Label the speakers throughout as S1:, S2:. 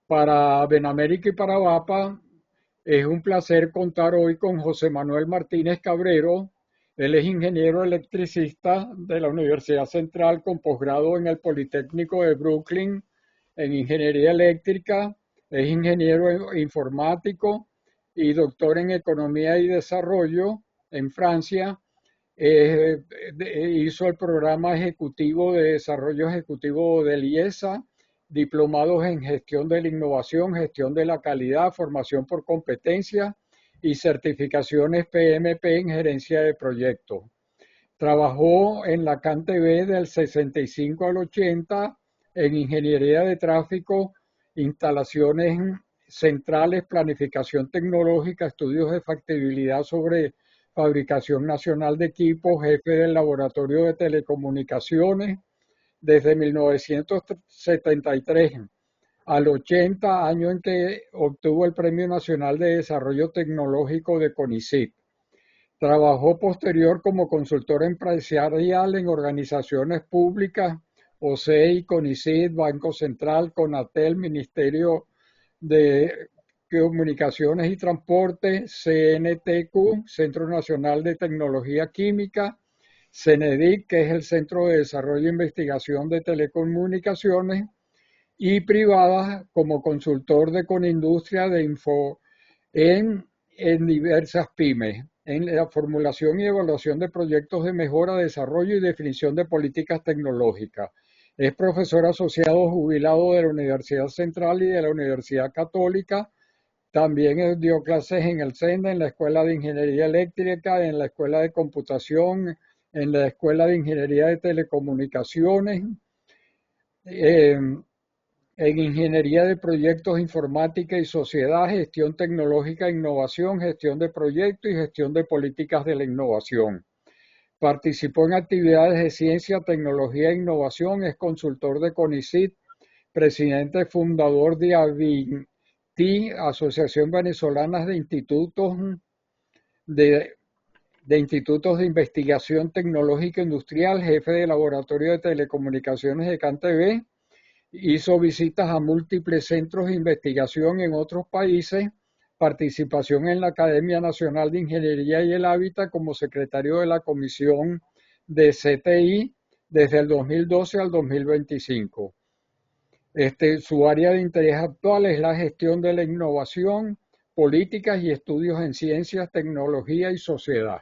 S1: Para Benamérica y para VAPA es un placer contar hoy con José Manuel Martínez Cabrero. Él es ingeniero electricista de la Universidad Central con posgrado en el Politécnico de Brooklyn en ingeniería eléctrica. Es ingeniero informático y doctor en economía y desarrollo en Francia. Hizo el programa ejecutivo de desarrollo ejecutivo del IESA, diplomados en gestión de la innovación, gestión de la calidad, formación por competencia y certificaciones PMP en gerencia de proyectos. Trabajó en la CanTV del 65 al 80 en ingeniería de tráfico, instalaciones centrales, planificación tecnológica, estudios de factibilidad sobre fabricación nacional de equipos, jefe del laboratorio de telecomunicaciones desde 1973 al 80, año en que obtuvo el Premio Nacional de Desarrollo Tecnológico de CONICYT. Trabajó posterior como consultor empresarial en organizaciones públicas, OCEI, CONICYT, Banco Central, CONATEL, Ministerio de Comunicaciones y Transporte, CNTQ, Centro Nacional de Tecnología Química, CENEDIC, que es el Centro de Desarrollo e Investigación de Telecomunicaciones, y privadas como consultor de Conindustria de Info en diversas pymes, en la formulación y evaluación de proyectos de mejora, desarrollo y definición de políticas tecnológicas. Es profesor asociado jubilado de la Universidad Central y de la Universidad Católica. También dio clases en el SENDA, en la Escuela de Ingeniería Eléctrica, en la Escuela de Computación, en la Escuela de Ingeniería de Telecomunicaciones, en Ingeniería de Proyectos, Informática y Sociedad, Gestión Tecnológica e Innovación, Gestión de Proyectos y Gestión de Políticas de la Innovación. Participó en actividades de ciencia, tecnología e innovación, es consultor de CONICYT, presidente fundador de AVINTI, Asociación Venezolana de, de Institutos de Investigación Tecnológica Industrial, jefe de Laboratorio de Telecomunicaciones de CanTV. Hizo visitas a múltiples centros de investigación en otros países, participación en la Academia Nacional de Ingeniería y el Hábitat como secretario de la Comisión de CTI desde el 2012 al 2025. Su área de interés actual es la gestión de la innovación, políticas y estudios en ciencias, tecnología y sociedad.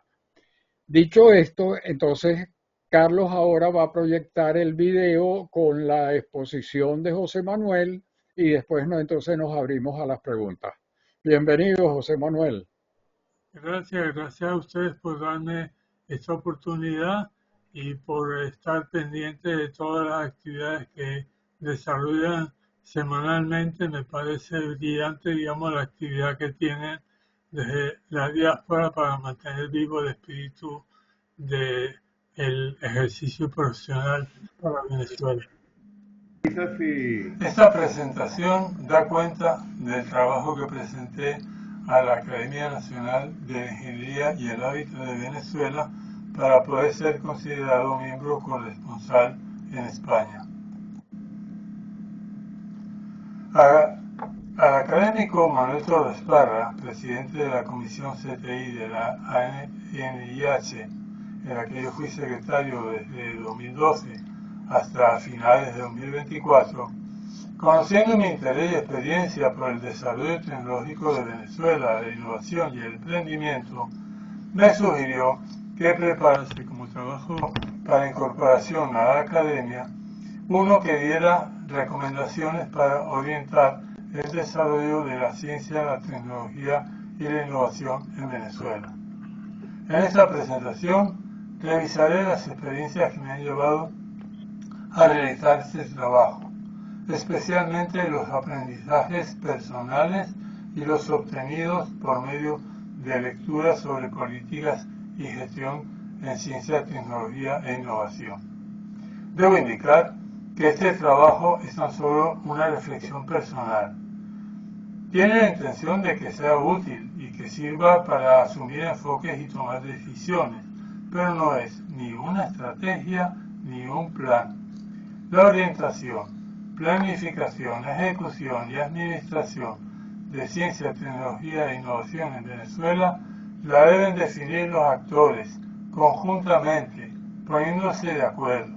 S1: Dicho esto, entonces Carlos ahora va a proyectar el video con la exposición de José Manuel y después entonces nos abrimos a las preguntas. Bienvenido, José Manuel.
S2: Gracias a ustedes por darme esta oportunidad y por estar pendiente de todas las actividades que desarrollan semanalmente. Me parece brillante, digamos, la actividad que tienen desde la diáspora para mantener vivo el espíritu del ejercicio profesional para Venezuela. Esta presentación da cuenta del trabajo que presenté a la Academia Nacional de Ingeniería y el Hábitat de Venezuela para poder ser considerado miembro corresponsal en España. Al académico Manuel Torres Parra, presidente de la Comisión CTI de la ANIH, en la que yo fui secretario desde 2012 hasta finales de 2024, conociendo mi interés y experiencia por el desarrollo tecnológico de Venezuela, la innovación y el emprendimiento, me sugirió que preparase como trabajo para incorporación a la academia uno que diera recomendaciones para orientar el desarrollo de la ciencia, la tecnología y la innovación en Venezuela. En esta presentación revisaré las experiencias que me han llevado a realizar este trabajo, especialmente los aprendizajes personales y los obtenidos por medio de lecturas sobre políticas y gestión en ciencia, tecnología e innovación. Debo indicar que este trabajo es tan solo una reflexión personal. Tiene la intención de que sea útil y que sirva para asumir enfoques y tomar decisiones, pero no es ni una estrategia ni un plan. La orientación planificación, ejecución y administración de ciencia, tecnología e innovación en Venezuela la deben definir los actores conjuntamente, poniéndose de acuerdo.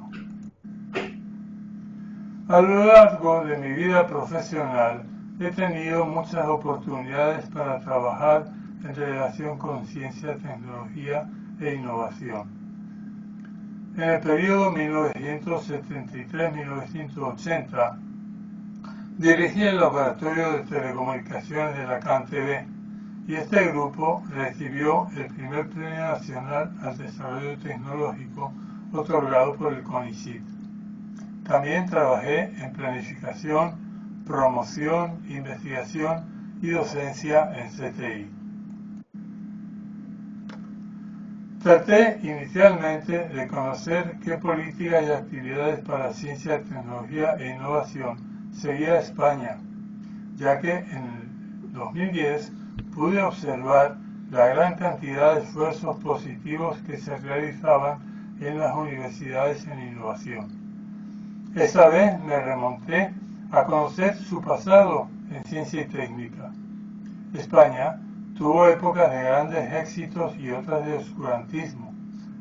S2: A lo largo de mi vida profesional he tenido muchas oportunidades para trabajar en relación con ciencia, tecnología e innovación. En el periodo 1973-1980 dirigí el Laboratorio de Telecomunicaciones de la CANTV y este grupo recibió el primer Premio Nacional al Desarrollo Tecnológico otorgado por el CONICYT. También trabajé en planificación, promoción, investigación y docencia en CTI. Traté inicialmente de conocer qué políticas y actividades para ciencia, tecnología e innovación seguía España, ya que en el 2010 pude observar la gran cantidad de esfuerzos positivos que se realizaban en las universidades en innovación. Esta vez me remonté a conocer su pasado en ciencia y técnica. España tuvo épocas de grandes éxitos y otras de oscurantismo.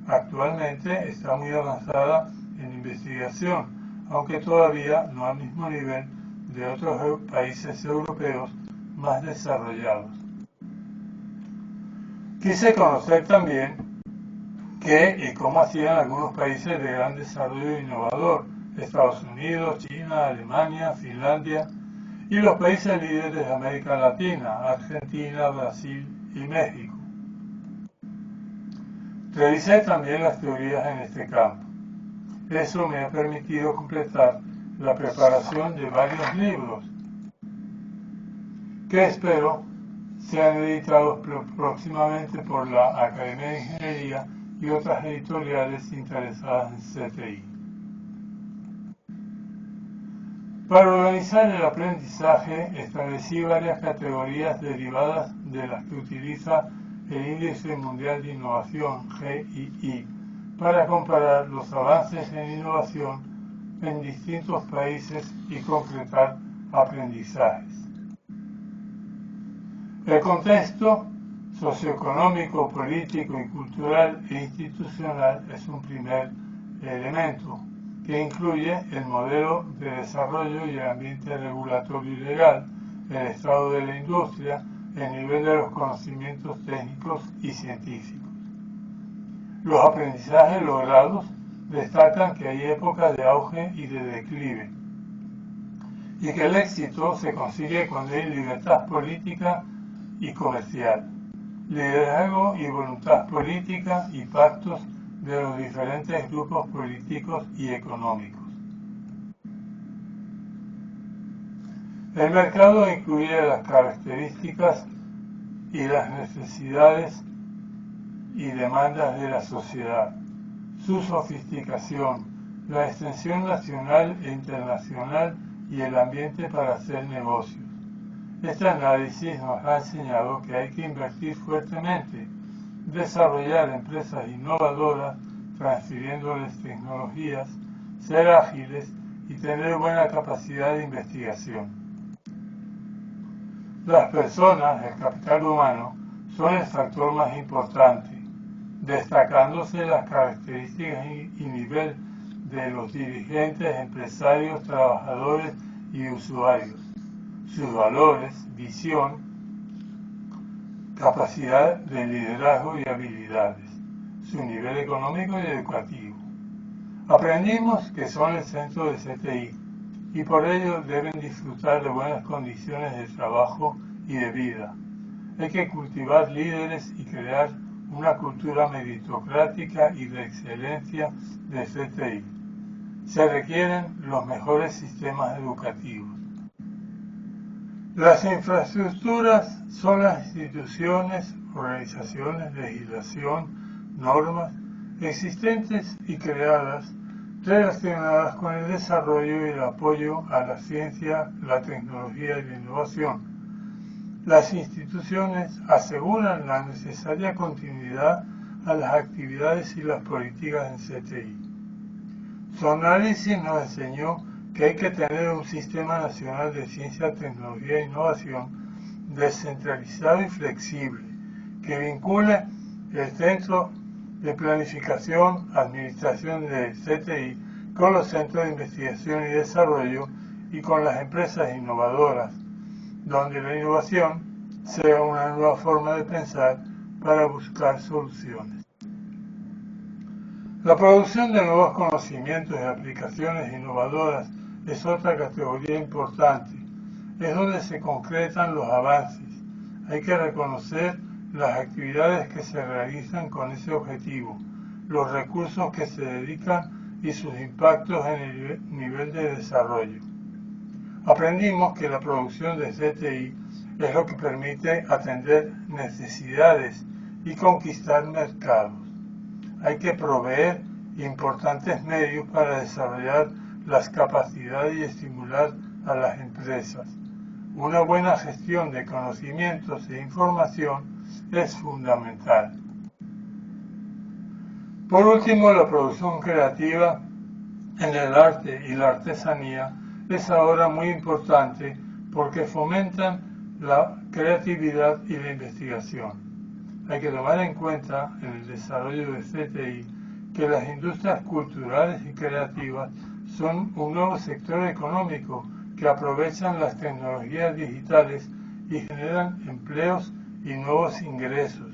S2: Actualmente está muy avanzada en investigación, aunque todavía no al mismo nivel de otros países europeos más desarrollados. Quise conocer también qué y cómo hacían algunos países de gran desarrollo innovador, Estados Unidos, China, Alemania, Finlandia, y los países líderes de América Latina, Argentina, Brasil y México. Revisé también las teorías en este campo. Eso me ha permitido completar la preparación de varios libros que espero sean editados próximamente por la Academia de Ingeniería y otras editoriales interesadas en CTI. Para organizar el aprendizaje establecí varias categorías derivadas de las que utiliza el Índice Mundial de Innovación, GII, para comparar los avances en innovación en distintos países y concretar aprendizajes. El contexto socioeconómico, político y cultural e institucional es un primer elemento que incluye el modelo de desarrollo y el ambiente regulatorio y legal, el estado de la industria, el nivel de los conocimientos técnicos y científicos. Los aprendizajes logrados destacan que hay épocas de auge y de declive, y que el éxito se consigue cuando hay libertad política y comercial, liderazgo y voluntad política y pactos de los diferentes grupos políticos y económicos. El mercado incluye las características y las necesidades y demandas de la sociedad, su sofisticación, la extensión nacional e internacional y el ambiente para hacer negocios. Este análisis nos ha enseñado que hay que invertir fuertemente, desarrollar empresas innovadoras, transfiriéndoles tecnologías, ser ágiles y tener buena capacidad de investigación. Las personas, el capital humano, son el factor más importante, destacándose las características y nivel de los dirigentes, empresarios, trabajadores y usuarios, sus valores, visión, capacidad de liderazgo y habilidades, su nivel económico y educativo. Aprendimos que son el centro de CTI y por ello deben disfrutar de buenas condiciones de trabajo y de vida. Hay que cultivar líderes y crear una cultura meritocrática y de excelencia de CTI. Se requieren los mejores sistemas educativos. Las infraestructuras son las instituciones, organizaciones, legislación, normas existentes y creadas relacionadas con el desarrollo y el apoyo a la ciencia, la tecnología y la innovación. Las instituciones aseguran la necesaria continuidad a las actividades y las políticas en CTI. Su análisis nos enseñó que hay que tener un sistema nacional de ciencia, tecnología e innovación descentralizado y flexible, que vincule el Centro de Planificación, Administración de CTI con los centros de investigación y desarrollo y con las empresas innovadoras, donde la innovación sea una nueva forma de pensar para buscar soluciones. La producción de nuevos conocimientos y aplicaciones innovadoras es otra categoría importante. Es donde se concretan los avances. Hay que reconocer las actividades que se realizan con ese objetivo, los recursos que se dedican y sus impactos en el nivel de desarrollo. Aprendimos que la producción de CTI es lo que permite atender necesidades y conquistar mercados. Hay que proveer importantes medios para desarrollar las capacidades y estimular a las empresas. Una buena gestión de conocimientos e información es fundamental. Por último, la producción creativa en el arte y la artesanía es ahora muy importante porque fomentan la creatividad y la investigación. Hay que tomar en cuenta en el desarrollo de CTI que las industrias culturales y creativas son un nuevo sector económico que aprovechan las tecnologías digitales y generan empleos y nuevos ingresos,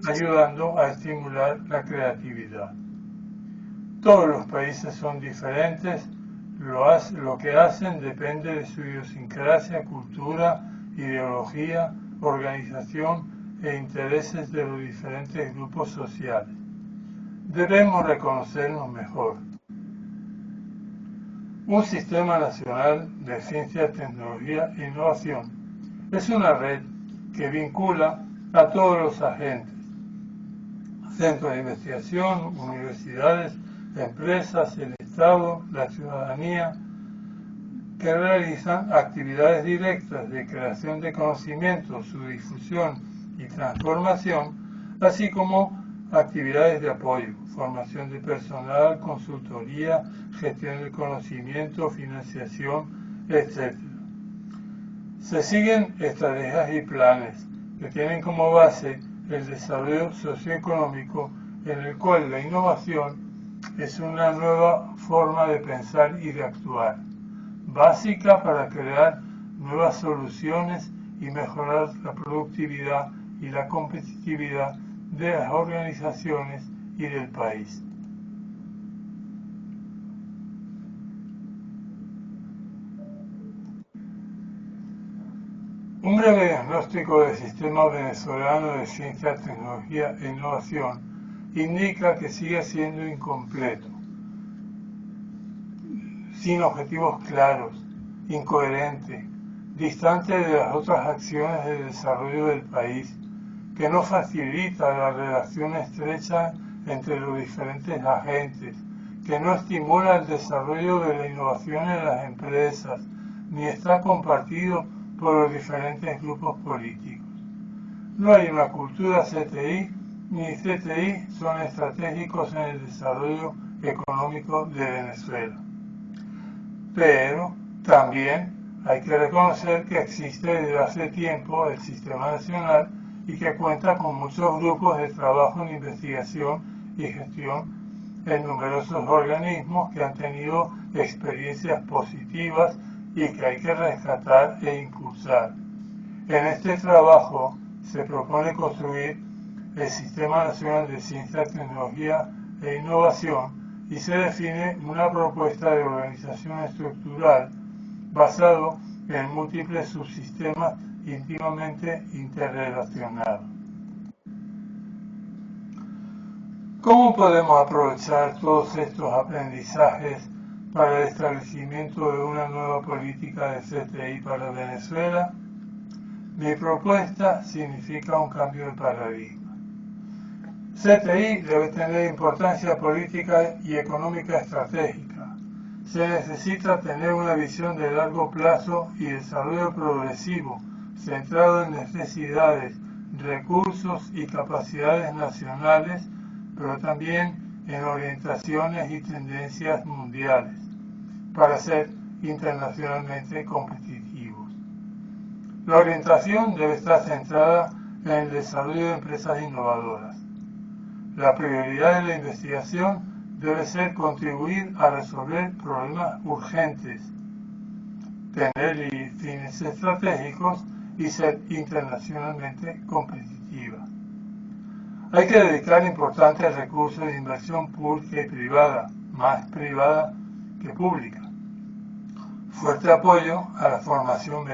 S2: ayudando a estimular la creatividad. Todos los países son diferentes, lo que hacen depende de su idiosincrasia, cultura, ideología, organización e intereses de los diferentes grupos sociales. Debemos reconocernos mejor. Un sistema nacional de ciencia, tecnología e innovación es una red que vincula a todos los agentes, centros de investigación, universidades, empresas, el Estado, la ciudadanía, que realizan actividades directas de creación de conocimiento, su difusión y transformación, así como actividades de apoyo, formación de personal, consultoría, gestión del conocimiento, financiación, etc. Se siguen estrategias y planes que tienen como base el desarrollo socioeconómico, en el cual la innovación es una nueva forma de pensar y de actuar, básica para crear nuevas soluciones y mejorar la productividad y la competitividad de las organizaciones y del país. Un breve diagnóstico del sistema venezolano de ciencia, tecnología e innovación indica que sigue siendo incompleto, sin objetivos claros, incoherente, distante de las otras acciones de desarrollo del país, que no facilita la relación estrecha entre los diferentes agentes, que no estimula el desarrollo de la innovación en las empresas, ni está compartido por los diferentes grupos políticos. No hay una cultura CTI, ni CTI son estratégicos en el desarrollo económico de Venezuela. Pero también hay que reconocer que existe desde hace tiempo el Sistema Nacional y que cuenta con muchos grupos de trabajo en investigación y gestión en numerosos organismos que han tenido experiencias positivas y que hay que rescatar e impulsar. En este trabajo se propone construir el Sistema Nacional de Ciencia, Tecnología e Innovación y se define una propuesta de organización estructural basado en múltiples subsistemas íntimamente interrelacionados. ¿Cómo podemos aprovechar todos estos aprendizajes para el establecimiento de una nueva política de CTI para Venezuela? Mi propuesta significa un cambio de paradigma. CTI debe tener importancia política y económica estratégica. Se necesita tener una visión de largo plazo y desarrollo progresivo, centrado en necesidades, recursos y capacidades nacionales, pero también en orientaciones y tendencias mundiales. para ser internacionalmente competitivos. La orientación debe estar centrada en el desarrollo de empresas innovadoras. La prioridad de la investigación debe ser contribuir a resolver problemas urgentes, tener fines estratégicos y ser internacionalmente competitiva. Hay que dedicar importantes recursos de inversión pública y privada, más privada que pública. Fuerte apoyo a la formación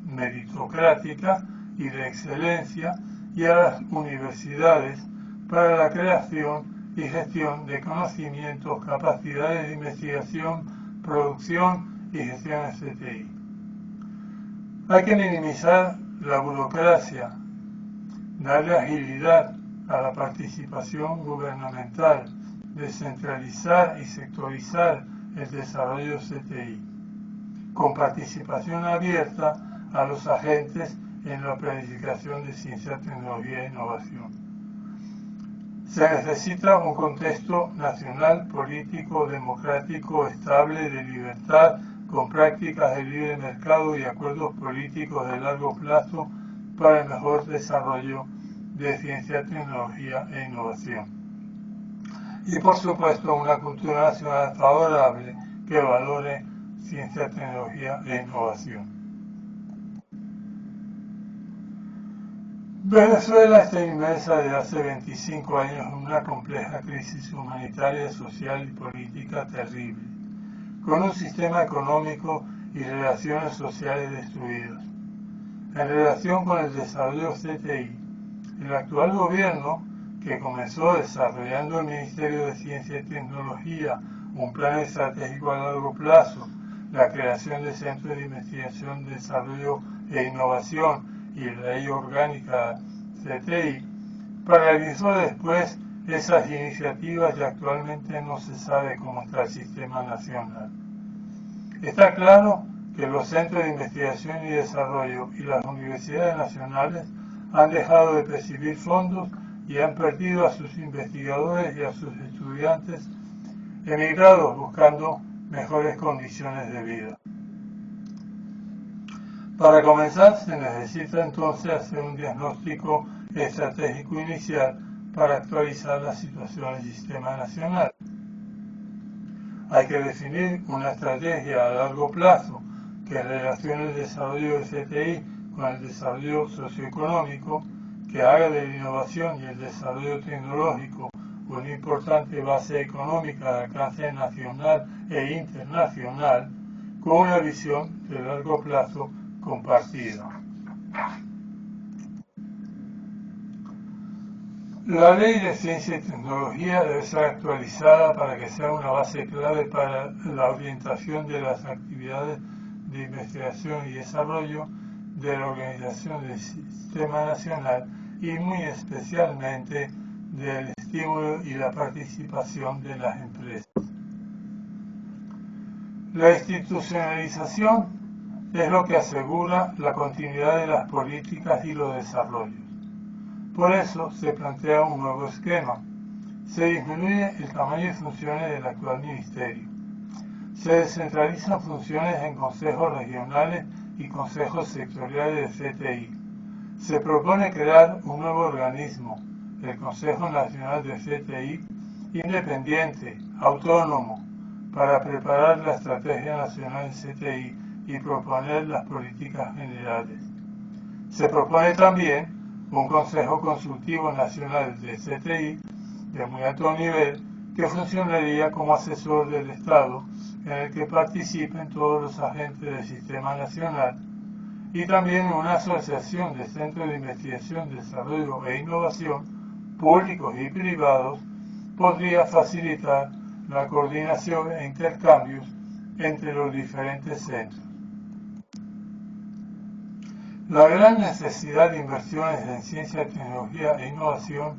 S2: meritocrática y de excelencia y a las universidades para la creación y gestión de conocimientos, capacidades de investigación, producción y gestión de CTI. Hay que minimizar la burocracia, darle agilidad a la participación gubernamental, descentralizar y sectorizar el desarrollo CTI, con participación abierta a los agentes en la planificación de ciencia, tecnología e innovación. Se necesita un contexto nacional, político, democrático, estable, de libertad, con prácticas de libre mercado y acuerdos políticos de largo plazo para el mejor desarrollo de ciencia, tecnología e innovación. Y por supuesto una cultura nacional favorable que valore ciencia, tecnología e innovación. Venezuela está inmersa desde hace 25 años en una compleja crisis humanitaria, social y política terrible, con un sistema económico y relaciones sociales destruidas. En relación con el desarrollo CTI, el actual gobierno, que comenzó desarrollando el Ministerio de Ciencia y Tecnología, un plan estratégico a largo plazo, la creación de centros de investigación, desarrollo e innovación y la ley orgánica CTI, paralizó después esas iniciativas y actualmente no se sabe cómo está el sistema nacional. Está claro que los centros de investigación y desarrollo y las universidades nacionales han dejado de percibir fondos y han perdido a sus investigadores y a sus estudiantes emigrados buscando mejores condiciones de vida. Para comenzar, se necesita entonces hacer un diagnóstico estratégico inicial para actualizar la situación del sistema nacional. Hay que definir una estrategia a largo plazo que relacione el desarrollo del CTI con el desarrollo socioeconómico, que haga de la innovación y el desarrollo tecnológico una importante base económica de alcance nacional e internacional, con una visión de largo plazo compartida. La Ley de Ciencia y Tecnología debe ser actualizada para que sea una base clave para la orientación de las actividades de investigación y desarrollo de la Organización del Sistema Nacional y muy especialmente del estímulo y la participación de las empresas. La institucionalización es lo que asegura la continuidad de las políticas y los desarrollos. Por eso se plantea un nuevo esquema. Se disminuye el tamaño y funciones del actual ministerio. Se descentralizan funciones en consejos regionales y consejos sectoriales de CTI. Se propone crear un nuevo organismo, el Consejo Nacional de CTI, independiente, autónomo, para preparar la Estrategia Nacional de CTI y proponer las políticas generales. Se propone también un Consejo Consultivo Nacional de CTI de muy alto nivel que funcionaría como asesor del Estado en el que participen todos los agentes del Sistema Nacional y también una asociación de centros de investigación, desarrollo e innovación públicos y privados podría facilitar la coordinación e intercambios entre los diferentes centros. La gran necesidad de inversiones en ciencia, tecnología e innovación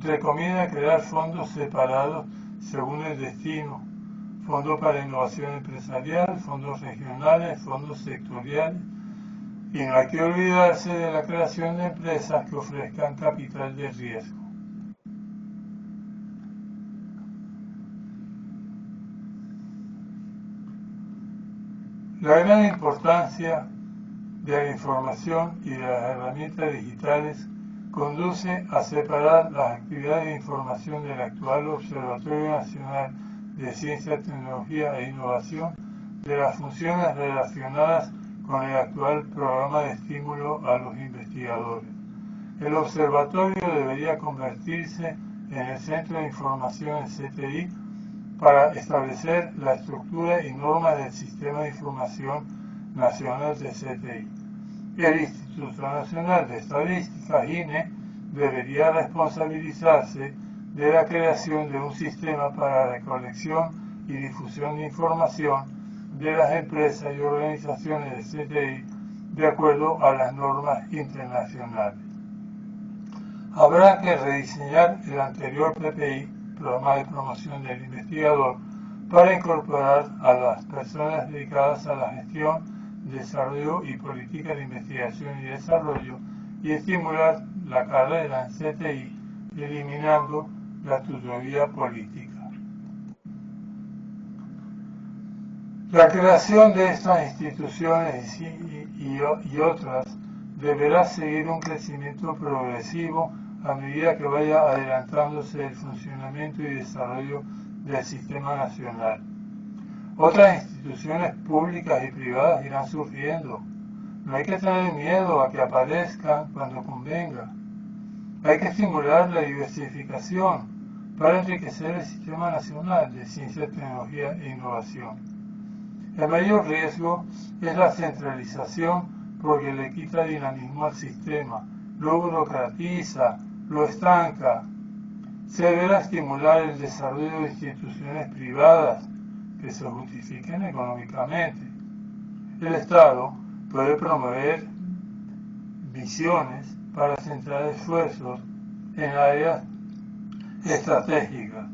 S2: recomienda crear fondos separados según el destino, fondo para innovación empresarial, fondos regionales, fondos sectoriales, y no hay que olvidarse de la creación de empresas que ofrezcan capital de riesgo. La gran importancia de la información y de las herramientas digitales conduce a separar las actividades de información del actual Observatorio Nacional de Ciencia, Tecnología e Innovación de las funciones relacionadas con el actual programa de estímulo a los investigadores. El observatorio debería convertirse en el centro de información en CTI para establecer la estructura y normas del Sistema de Información Nacional de CTI. El Instituto Nacional de Estadística, INE, debería responsabilizarse de la creación de un sistema para la recolección y difusión de información de las empresas y organizaciones de CTI de acuerdo a las normas internacionales. Habrá que rediseñar el anterior PPI, Programa de Promoción del Investigador, para incorporar a las personas dedicadas a la gestión, desarrollo y política de investigación y desarrollo y estimular la carrera en CTI, eliminando la tutoría política. La creación de estas instituciones y otras deberá seguir un crecimiento progresivo a medida que vaya adelantándose el funcionamiento y desarrollo del sistema nacional. Otras instituciones públicas y privadas irán surgiendo. No hay que tener miedo a que aparezcan cuando convenga. Hay que estimular la diversificación para enriquecer el sistema nacional de ciencia, tecnología e innovación. El mayor riesgo es la centralización porque le quita dinamismo al sistema, lo burocratiza, lo estanca. Se deberá estimular el desarrollo de instituciones privadas que se justifiquen económicamente. El Estado puede promover visiones para centrar esfuerzos en áreas estratégicas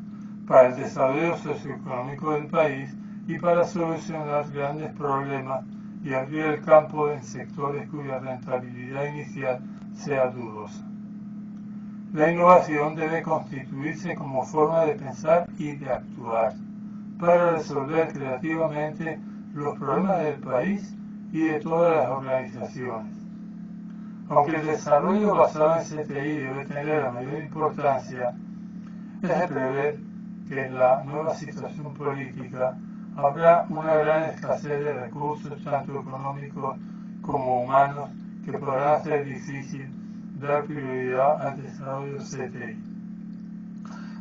S2: para el desarrollo socioeconómico del país y para solucionar grandes problemas y abrir el campo en sectores cuya rentabilidad inicial sea dudosa. La innovación debe constituirse como forma de pensar y de actuar para resolver creativamente los problemas del país y de todas las organizaciones. Aunque el desarrollo basado en CTI debe tener la mayor importancia, es de prever que en la nueva situación política habrá una gran escasez de recursos, tanto económicos como humanos, que podrán hacer difícil dar prioridad al desarrollo CTI.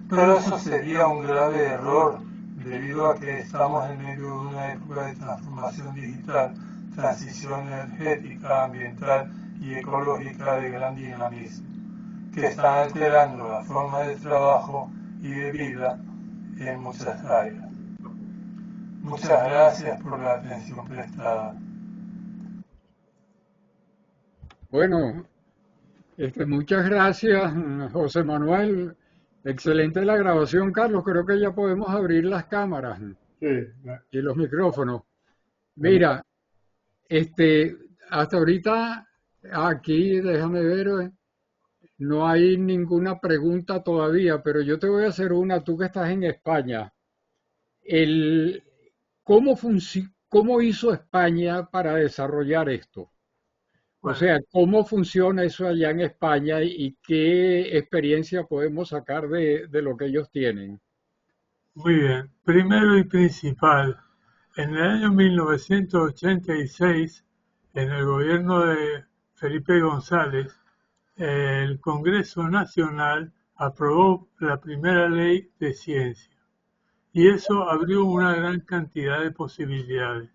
S2: Pero eso sería un grave error, debido a que estamos en medio de una época de transformación digital, transición energética, ambiental y ecológica de gran dinamismo, que están alterando la forma de trabajo y de vida en muchas áreas. Muchas gracias por la atención prestada.
S1: Bueno, muchas gracias, José Manuel. Excelente la grabación, Carlos. Creo que ya podemos abrir las cámaras
S2: Sí,
S1: y los micrófonos.
S2: bueno,
S1: Mira, este, hasta ahorita aquí, déjame ver, no hay ninguna pregunta todavía, pero yo te voy a hacer una, tú que estás en España. El, ¿cómo hizo España para desarrollar esto? O
S2: bueno,
S1: sea, ¿cómo funciona eso allá en España y qué experiencia podemos sacar de lo que ellos tienen?
S2: muy bien. Primero y principal, en el año 1986, en el gobierno de Felipe González, el Congreso Nacional aprobó la primera ley de ciencia y eso abrió una gran cantidad de posibilidades.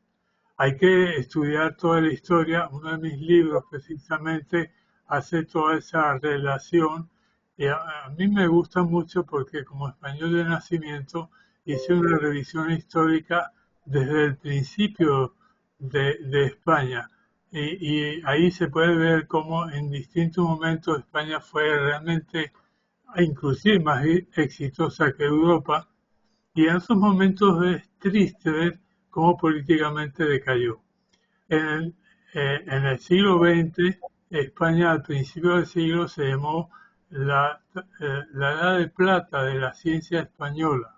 S2: Hay que estudiar toda la historia. Uno de mis libros precisamente hace toda esa relación y a mí me gusta mucho porque como español de nacimiento hice una revisión histórica desde el principio de España y ahí se puede ver cómo en distintos momentos España fue realmente inclusive más exitosa que Europa y en esos momentos es triste ver cómo políticamente decayó. En en el siglo XX, España al principio del siglo se llamó la Edad de Plata de la ciencia española,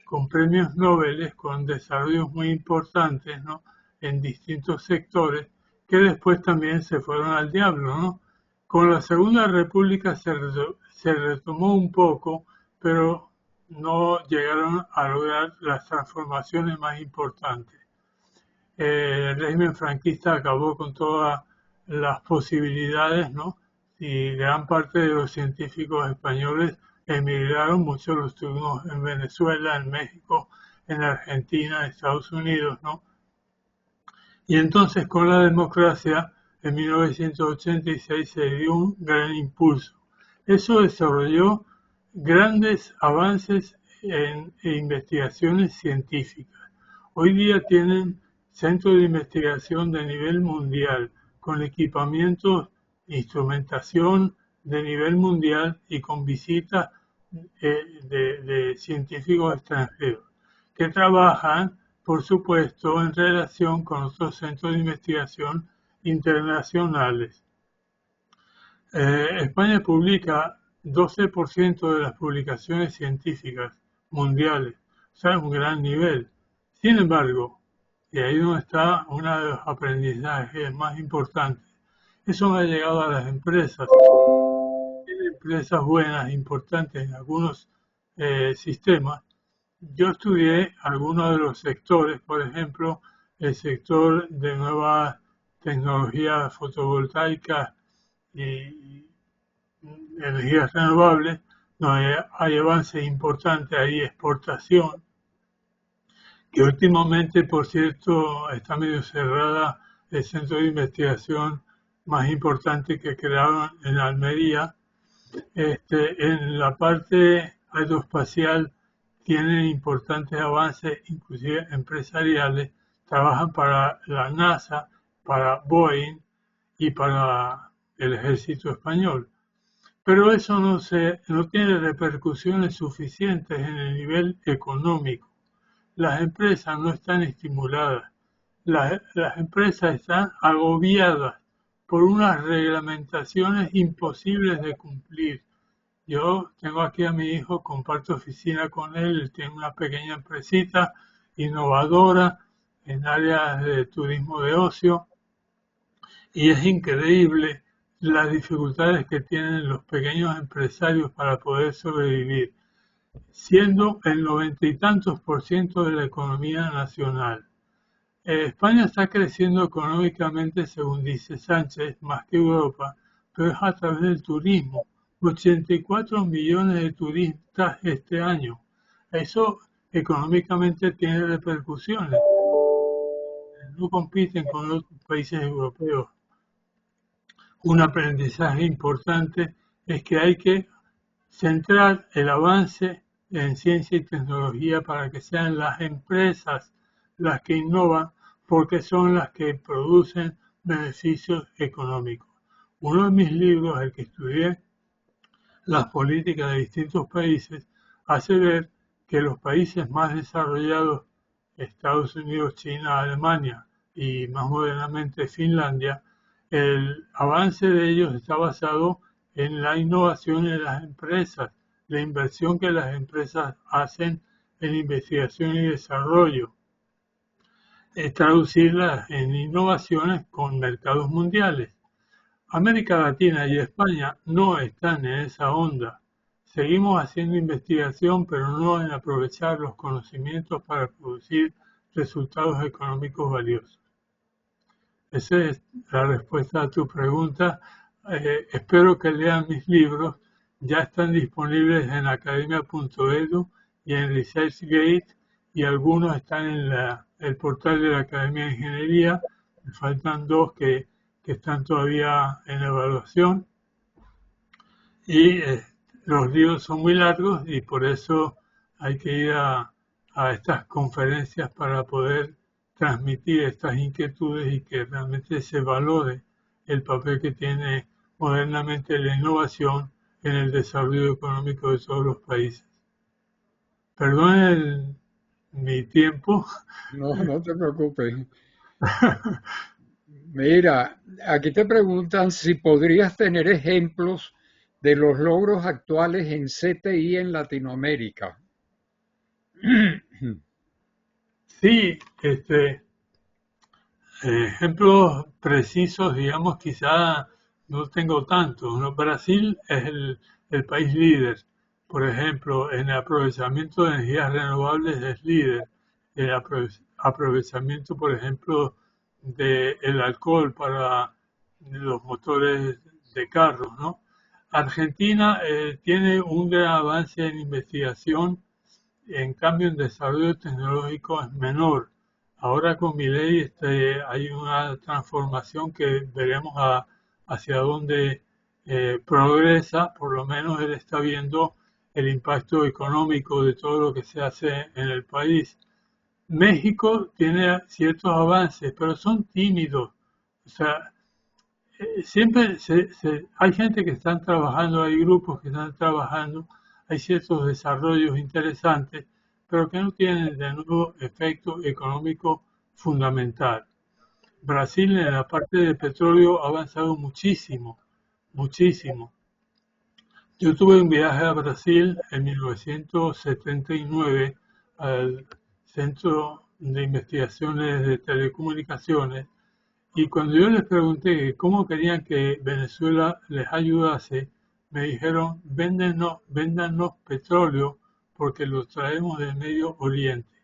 S2: con premios Nobel, con desarrollos muy importantes, ¿no? en distintos sectores que después también se fueron al diablo, ¿no? Con la Segunda República se retomó un poco, pero no llegaron a lograr las transformaciones más importantes. El régimen franquista acabó con todas las posibilidades, ¿no? Y gran parte de los científicos españoles emigraron, muchos los tuvimos en Venezuela, en México, en Argentina, en Estados Unidos, ¿no? Y entonces con la democracia, en 1986 se dio un gran impulso. Eso desarrolló grandes avances en investigaciones científicas. Hoy día tienen centros de investigación de nivel mundial, con equipamientos, instrumentación de nivel mundial y con visitas de científicos extranjeros que trabajan, por supuesto, en relación con otros centros de investigación internacionales. España publica 12% de las publicaciones científicas mundiales, o sea, un gran nivel. Sin embargo, y ahí donde está uno de los aprendizajes más importantes, eso me ha llegado a las empresas. Tienen empresas buenas, importantes en algunos sistemas. Yo estudié algunos de los sectores, por ejemplo, el sector de nuevas tecnologías fotovoltaicas y energías renovables, donde hay avances importantes, hay exportación, que últimamente, por cierto, está medio cerrada el centro de investigación más importante que crearon en Almería. En la parte aeroespacial tienen importantes avances, inclusive empresariales, trabajan para la NASA, para Boeing y para el ejército español. Pero eso no tiene repercusiones suficientes en el nivel económico. Las empresas no están estimuladas, las empresas están agobiadas por unas reglamentaciones imposibles de cumplir. Yo tengo aquí a mi hijo, comparto oficina con él tiene una pequeña empresita innovadora en áreas de turismo de ocio y es increíble las dificultades que tienen los pequeños empresarios para poder sobrevivir, siendo el 90 y tantos % de la economía nacional. España está creciendo económicamente, según dice Sánchez, más que Europa, pero es a través del turismo. 84 millones de turistas este año. Eso económicamente tiene repercusiones. No compiten con otros países europeos. Un aprendizaje importante es que hay que centrar el avance en ciencia y tecnología para que sean las empresas las que innovan, porque son las que producen beneficios económicos. Uno de mis libros, el que estudié las políticas de distintos países, hace ver que los países más desarrollados, Estados Unidos, China, Alemania y más modernamente Finlandia, el avance de ellos está basado en la innovación en las empresas, la inversión que las empresas hacen en investigación y desarrollo, traducirlas en innovaciones con mercados mundiales. América Latina y España no están en esa onda. Seguimos haciendo investigación, pero no en aprovechar los conocimientos para producir resultados económicos valiosos. Esa es la respuesta a tu pregunta. Espero que lean mis libros. Ya están disponibles en academia.edu y en ResearchGate, y algunos están en el portal de la Academia de Ingeniería. Me faltan dos que están todavía en evaluación. Y los libros son muy largos y por eso hay que ir a estas conferencias para poder transmitir estas inquietudes y que realmente se valore el papel que tiene modernamente la innovación en el desarrollo económico de todos los países. Perdón mi tiempo.
S1: No, no te preocupes. Mira, aquí te preguntan si podrías tener ejemplos de los logros actuales en CTI en Latinoamérica.
S2: Sí, Ejemplos precisos, digamos, quizá no tengo tantos, ¿no? Brasil es el país líder, por ejemplo, en el aprovechamiento de energías renovables es líder. El aprovechamiento, por ejemplo, del alcohol para los motores de carros, ¿no? Argentina tiene un gran avance en investigación, en cambio en desarrollo tecnológico es menor. Ahora con mi ley hay una transformación que veremos hacia dónde progresa. Por lo menos él está viendo el impacto económico de todo lo que se hace en el país. México tiene ciertos avances, pero son tímidos. O sea, siempre hay gente que están trabajando, hay grupos que están trabajando, hay ciertos desarrollos interesantes, pero que no tienen de nuevo efecto económico fundamental. Brasil en la parte del petróleo ha avanzado muchísimo, muchísimo. Yo tuve un viaje a Brasil en 1979 al Centro de Investigaciones de Telecomunicaciones y cuando yo les pregunté cómo querían que Venezuela les ayudase, me dijeron, véndanos petróleo porque lo traemos del Medio Oriente.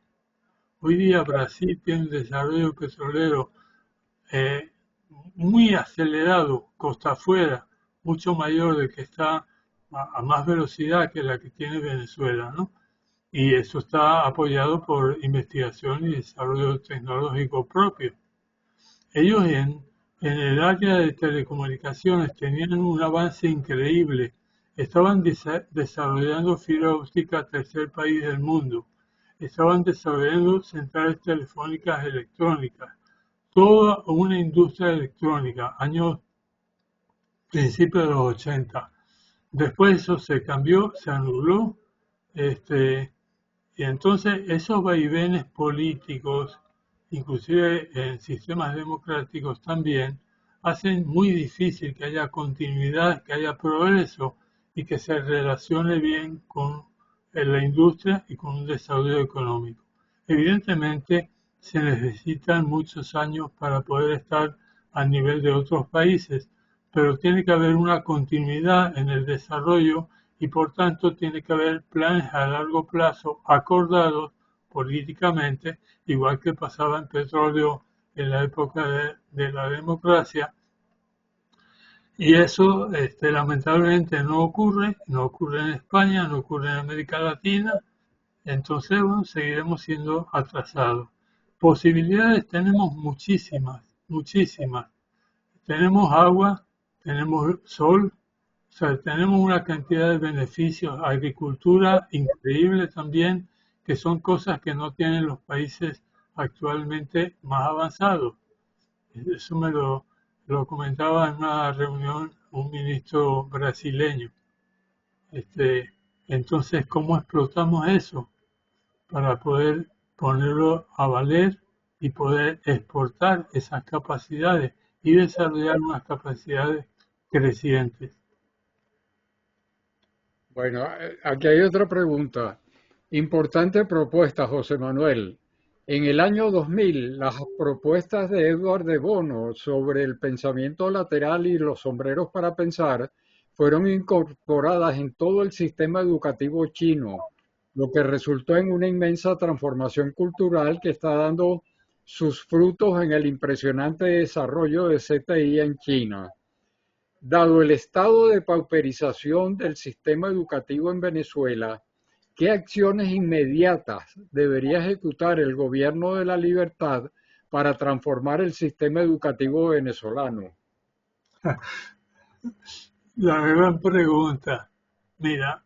S2: Hoy día Brasil tiene un desarrollo petrolero eh, muy acelerado, costa afuera, mucho mayor del que está a más velocidad que la que tiene Venezuela, ¿no? Y eso está apoyado por investigación y desarrollo tecnológico propio. Ellos en el área de telecomunicaciones tenían un avance increíble. Estaban desarrollando fibra óptica tercer país del mundo. Estaban desarrollando centrales telefónicas electrónicas. Toda una industria electrónica, años principios de los 80. Después eso se cambió, se anuló, este, y entonces esos vaivenes políticos, inclusive en sistemas democráticos también, hacen muy difícil que haya continuidad, que haya progreso y que se relacione bien con la industria y con un desarrollo económico. Evidentemente se necesitan muchos años para poder estar a nivel de otros países, pero tiene que haber una continuidad en el desarrollo y por tanto tiene que haber planes a largo plazo acordados políticamente, igual que pasaba en petróleo en la época de la democracia. Y eso lamentablemente no ocurre, no ocurre en España, no ocurre en América Latina, entonces bueno, seguiremos siendo atrasados. Posibilidades tenemos muchísimas, muchísimas. Tenemos agua, tenemos sol, o sea, tenemos una cantidad de beneficios, agricultura increíble también, que son cosas que no tienen los países actualmente más avanzados. Eso lo comentaba en una reunión un ministro brasileño. Este, entonces, ¿cómo explotamos eso para poder ponerlo a valer y poder exportar esas capacidades y desarrollar unas capacidades crecientes?
S1: Bueno, aquí hay otra pregunta. Importante propuesta, José Manuel. En el año 2000, las propuestas de Edward de Bono sobre el pensamiento lateral y los sombreros para pensar fueron incorporadas en todo el sistema educativo chino, lo que resultó en una inmensa transformación cultural que está dando sus frutos en el impresionante desarrollo de CTI en China. Dado el estado de pauperización del sistema educativo en Venezuela, ¿qué acciones inmediatas debería ejecutar el gobierno de la libertad para transformar el sistema educativo venezolano?
S2: La gran pregunta. Mira,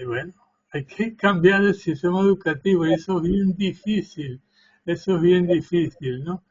S2: bueno, hay que cambiar el sistema educativo y eso es bien difícil. Eso es bien difícil, ¿no?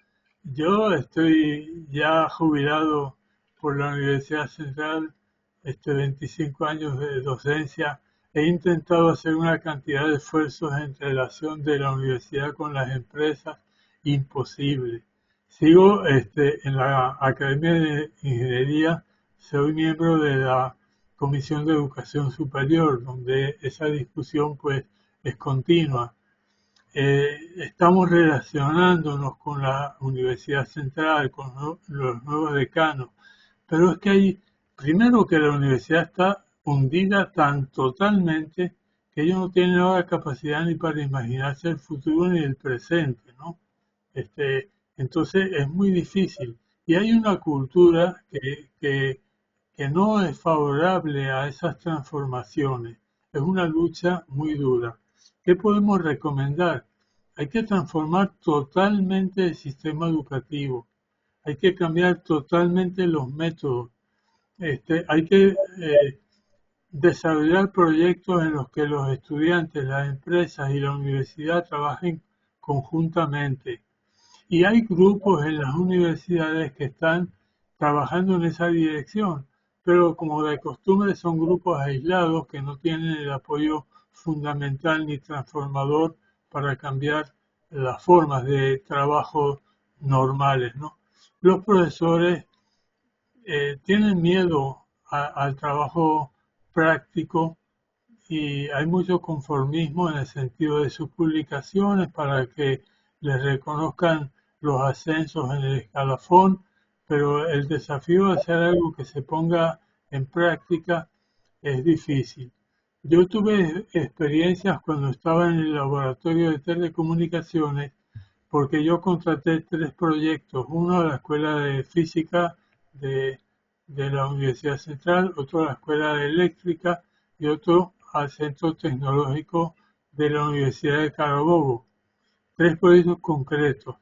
S2: Yo estoy ya jubilado por la Universidad Central, 25 años de docencia. He intentado hacer una cantidad de esfuerzos en relación de la universidad con las empresas, imposible. Sigo en la Academia de Ingeniería, soy miembro de la Comisión de Educación Superior, donde esa discusión pues es continua. estamos relacionándonos con la Universidad Central, con los nuevos decanos, pero es que hay, primero que la universidad está hundida tan totalmente que ellos no tienen ahora capacidad ni para imaginarse el futuro ni el presente, ¿no? Entonces es muy difícil. Y hay una cultura que no es favorable a esas transformaciones. Es una lucha muy dura. ¿Qué podemos recomendar? Hay que transformar totalmente el sistema educativo. Hay que cambiar totalmente los métodos. Hay que desarrollar proyectos en los que los estudiantes, las empresas y la universidad trabajen conjuntamente. Y hay grupos en las universidades que están trabajando en esa dirección, pero como de costumbre son grupos aislados que no tienen el apoyo fundamental ni transformador para cambiar las formas de trabajo normales, ¿no? Los profesores tienen miedo al trabajo práctico y hay mucho conformismo en el sentido de sus publicaciones para que les reconozcan los ascensos en el escalafón, pero el desafío de hacer algo que se ponga en práctica es difícil. Yo tuve experiencias cuando estaba en el laboratorio de telecomunicaciones porque yo contraté 3 proyectos, uno a la Escuela de Física de, de la Universidad Central, otro a la Escuela de Eléctrica y otro al Centro Tecnológico de la Universidad de Carabobo. 3 proyectos concretos.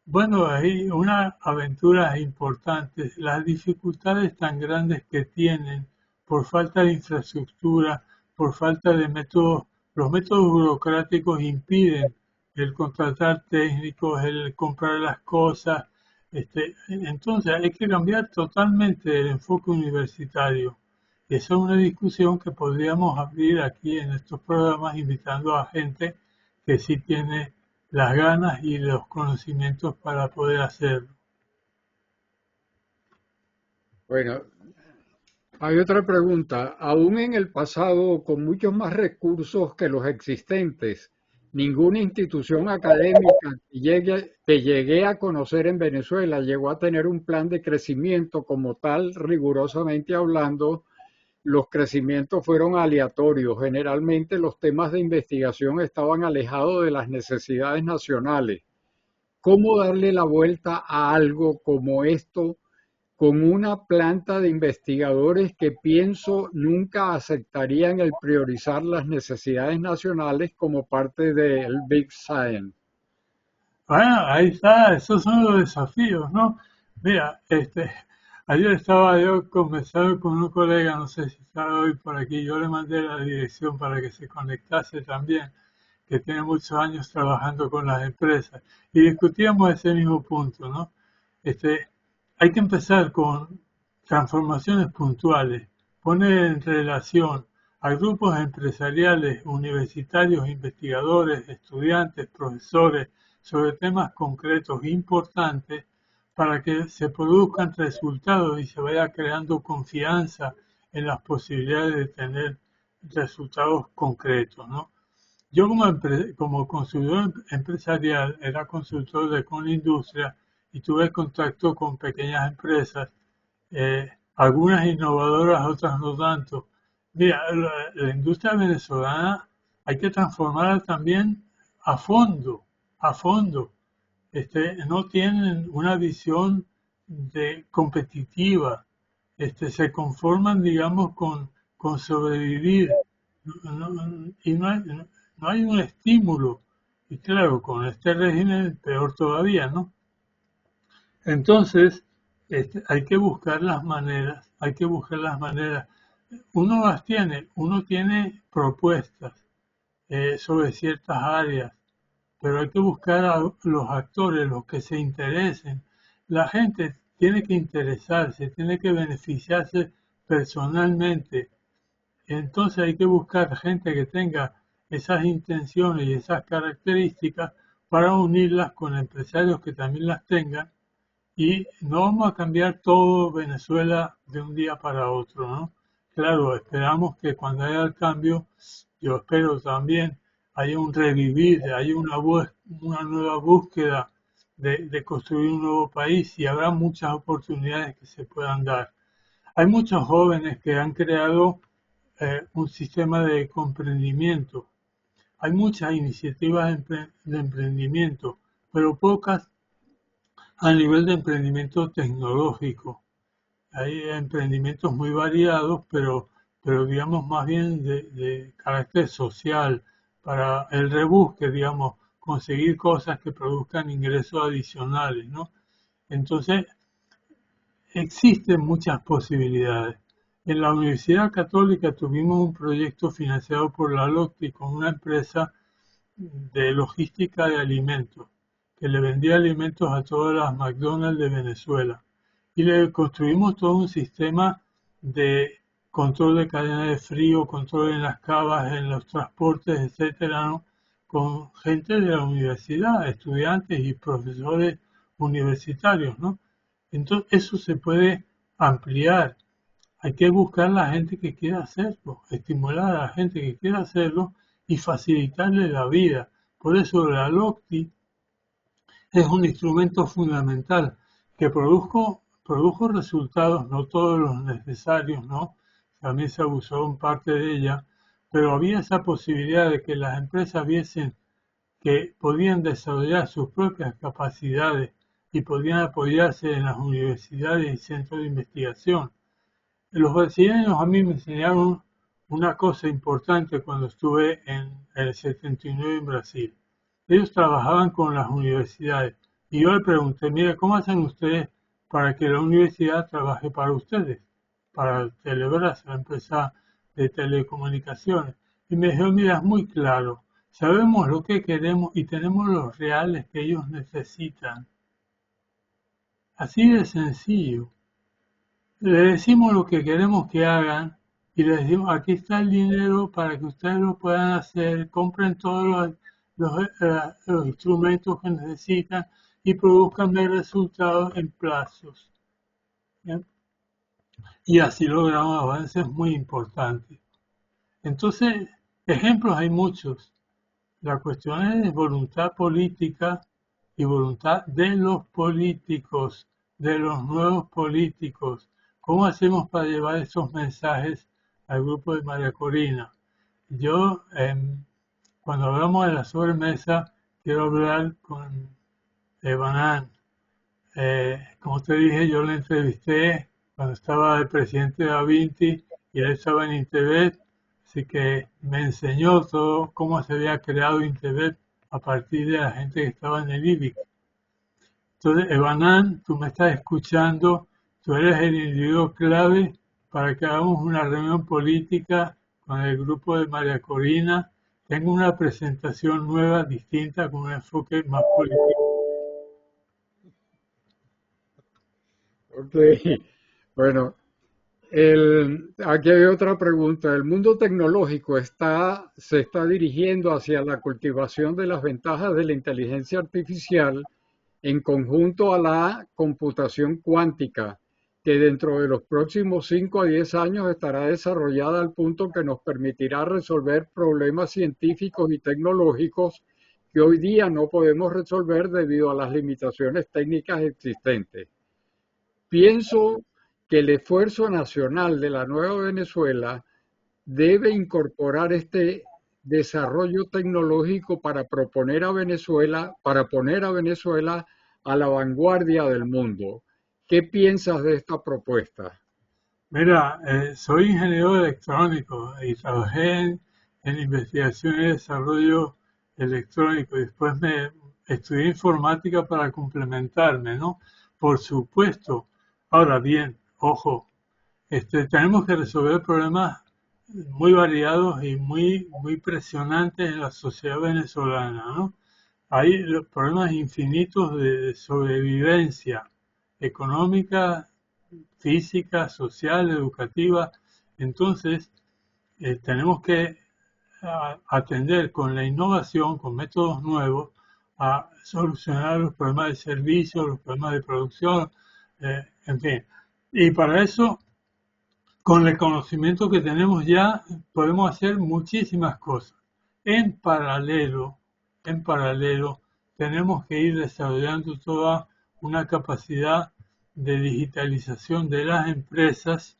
S2: Bueno, hay unas aventuras importantes, las dificultades tan grandes que tienen por falta de infraestructura, por falta de métodos, los métodos burocráticos impiden el contratar técnicos, el comprar las cosas. Entonces hay que cambiar totalmente el enfoque universitario. Esa es una discusión que podríamos abrir aquí en estos programas invitando a gente que sí tiene las ganas y los conocimientos para poder hacerlo.
S1: Bueno, hay otra pregunta. Aún en el pasado, con muchos más recursos que los existentes, ninguna institución académica que llegué a conocer en Venezuela llegó a tener un plan de crecimiento como tal, rigurosamente hablando. Los crecimientos fueron aleatorios. Generalmente los temas de investigación estaban alejados de las necesidades nacionales. ¿Cómo darle la vuelta a algo como esto con una planta de investigadores que pienso nunca aceptarían el priorizar las necesidades nacionales como parte del Big Science?
S2: Bueno, ahí está, esos son los desafíos, ¿no? Mira, ayer estaba yo conversando con un colega, no sé si está hoy por aquí, yo le mandé la dirección para que se conectase también, que tiene muchos años trabajando con las empresas, y discutíamos ese mismo punto, ¿no? Este, Hay que empezar con transformaciones puntuales, poner en relación a grupos empresariales, universitarios, investigadores, estudiantes, profesores, sobre temas concretos importantes para que se produzcan resultados y se vaya creando confianza en las posibilidades de tener resultados concretos, ¿no? Yo como consultor empresarial era consultor de Conindustria y tuve contacto con pequeñas empresas, algunas innovadoras, otras no tanto. Mira, la industria venezolana hay que transformarla también a fondo, a fondo. No tienen una visión de competitiva, se conforman, digamos, con sobrevivir. Y no hay un estímulo. Y claro, con este régimen peor todavía, ¿no? Entonces, hay que buscar las maneras, hay que buscar las maneras. Uno tiene propuestas sobre ciertas áreas, pero hay que buscar a los actores, los que se interesen. La gente tiene que interesarse, tiene que beneficiarse personalmente. Entonces hay que buscar gente que tenga esas intenciones y esas características para unirlas con empresarios que también las tengan y no vamos a cambiar todo Venezuela de un día para otro, ¿no? Claro, esperamos que cuando haya el cambio, yo espero también, hay un revivir, hay una nueva búsqueda de construir un nuevo país y habrá muchas oportunidades que se puedan dar. Hay muchos jóvenes que han creado un sistema de comprendimiento. Hay muchas iniciativas de emprendimiento, pero pocas a nivel de emprendimiento tecnológico. Hay emprendimientos muy variados, pero digamos más bien de carácter social, para el rebusque, digamos, conseguir cosas que produzcan ingresos adicionales, ¿no? Entonces, existen muchas posibilidades. En la Universidad Católica tuvimos un proyecto financiado por la LOCTI con una empresa de logística de alimentos, que le vendía alimentos a todas las McDonald's de Venezuela. Y le construimos todo un sistema de control de cadena de frío, control en las cavas, en los transportes, etcétera, ¿no? Con gente de la universidad, estudiantes y profesores universitarios, ¿no? Entonces eso se puede ampliar. Hay que buscar la gente que quiera hacerlo, estimular a la gente que quiera hacerlo y facilitarle la vida. Por eso la LOCTI es un instrumento fundamental que produjo resultados, no todos los necesarios, ¿no? También se abusó en parte de ella, pero había esa posibilidad de que las empresas viesen que podían desarrollar sus propias capacidades y podían apoyarse en las universidades y centros de investigación. Los brasileños a mí me enseñaron una cosa importante cuando estuve en el 79 en Brasil. Ellos trabajaban con las universidades y yo le pregunté, mire, ¿cómo hacen ustedes para que la universidad trabaje para ustedes? Para Telebras, la empresa de telecomunicaciones. Y me dijo, mira, es muy claro, sabemos lo que queremos y tenemos los reales que ellos necesitan. Así de sencillo. Le decimos lo que queremos que hagan y les decimos, aquí está el dinero para que ustedes lo puedan hacer, compren todos los instrumentos que necesitan y produzcan resultados en plazos. ¿Bien? Y así logramos avances muy importantes. Entonces, ejemplos hay muchos. La cuestión es de voluntad política y voluntad de los políticos, de los nuevos políticos. ¿Cómo hacemos para llevar esos mensajes al grupo de María Corina? Yo, cuando hablamos de la sobremesa, quiero hablar con Evanán. Como te dije, yo le entrevisté cuando estaba el presidente Da Vinci y él estaba en Internet, así que me enseñó todo cómo se había creado Internet a partir de la gente que estaba en el IBIC. Entonces, Evanán, tú me estás escuchando, tú eres el individuo clave para que hagamos una reunión política con el grupo de María Corina. Tengo una presentación nueva, distinta, con un enfoque más político.
S1: Ok, bueno, aquí hay otra pregunta. El mundo tecnológico se está dirigiendo hacia la cultivación de las ventajas de la inteligencia artificial en conjunto a la computación cuántica, que dentro de los próximos 5 a 10 años estará desarrollada al punto que nos permitirá resolver problemas científicos y tecnológicos que hoy día no podemos resolver debido a las limitaciones técnicas existentes. Pienso que el esfuerzo nacional de la nueva Venezuela debe incorporar este desarrollo tecnológico para poner a Venezuela a la vanguardia del mundo. ¿Qué piensas de esta propuesta?
S2: Mira, soy ingeniero electrónico y trabajé en investigación y desarrollo electrónico. Después me estudié informática para complementarme, ¿no? Por supuesto. Ahora bien, ojo, tenemos que resolver problemas muy variados y muy presionantes en la sociedad venezolana, ¿no? Hay problemas infinitos de sobrevivencia económica, física, social, educativa. Entonces, tenemos que atender con la innovación, con métodos nuevos, a solucionar los problemas de servicio, los problemas de producción, en fin. Y para eso, con el conocimiento que tenemos ya, podemos hacer muchísimas cosas. En paralelo, en paralelo, tenemos que ir desarrollando toda una capacidad de digitalización de las empresas,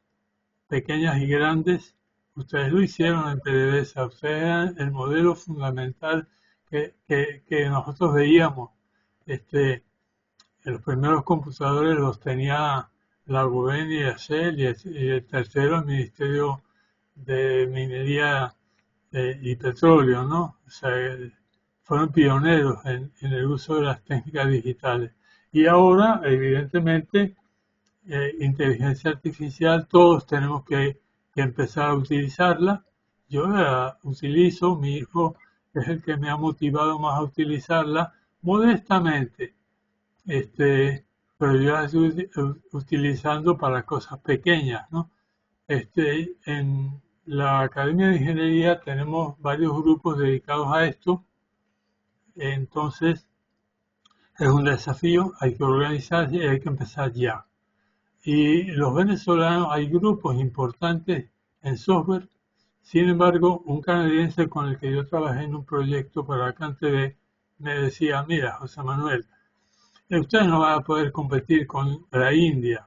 S2: pequeñas y grandes. Ustedes lo hicieron en PDVSA, ustedes eran el modelo fundamental que nosotros veíamos. Este, los primeros computadores los tenía la Rubén y la Shell y el tercero el Ministerio de Minería y Petróleo, ¿no? O sea, fueron pioneros en el uso de las técnicas digitales. Y ahora, evidentemente, inteligencia artificial, todos tenemos que empezar a utilizarla. Yo la utilizo, mi hijo es el que me ha motivado más a utilizarla modestamente, pero yo la estoy utilizando para cosas pequeñas, ¿no? En la Academia de Ingeniería tenemos varios grupos dedicados a esto, entonces es un desafío, hay que organizarse y hay que empezar ya. Y los venezolanos, hay grupos importantes en software. Sin embargo, un canadiense con el que yo trabajé en un proyecto para CanTV me decía, mira, José Manuel, usted no va a poder competir con la India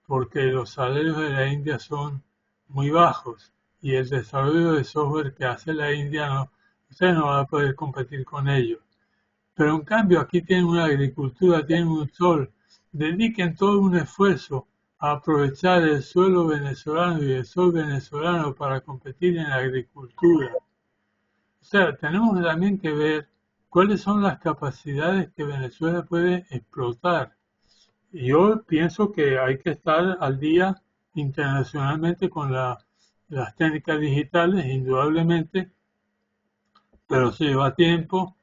S2: porque los salarios de la India son muy bajos y el desarrollo de software que hace la India, no, usted no va a poder competir con ellos. Pero en cambio aquí tienen una agricultura, tienen un sol, dediquen todo un esfuerzo a aprovechar el suelo venezolano y el sol venezolano para competir en la agricultura. O sea, tenemos también que ver cuáles son las capacidades que Venezuela puede explotar. Yo pienso que hay que estar al día internacionalmente con las técnicas digitales, indudablemente, pero se lleva tiempo.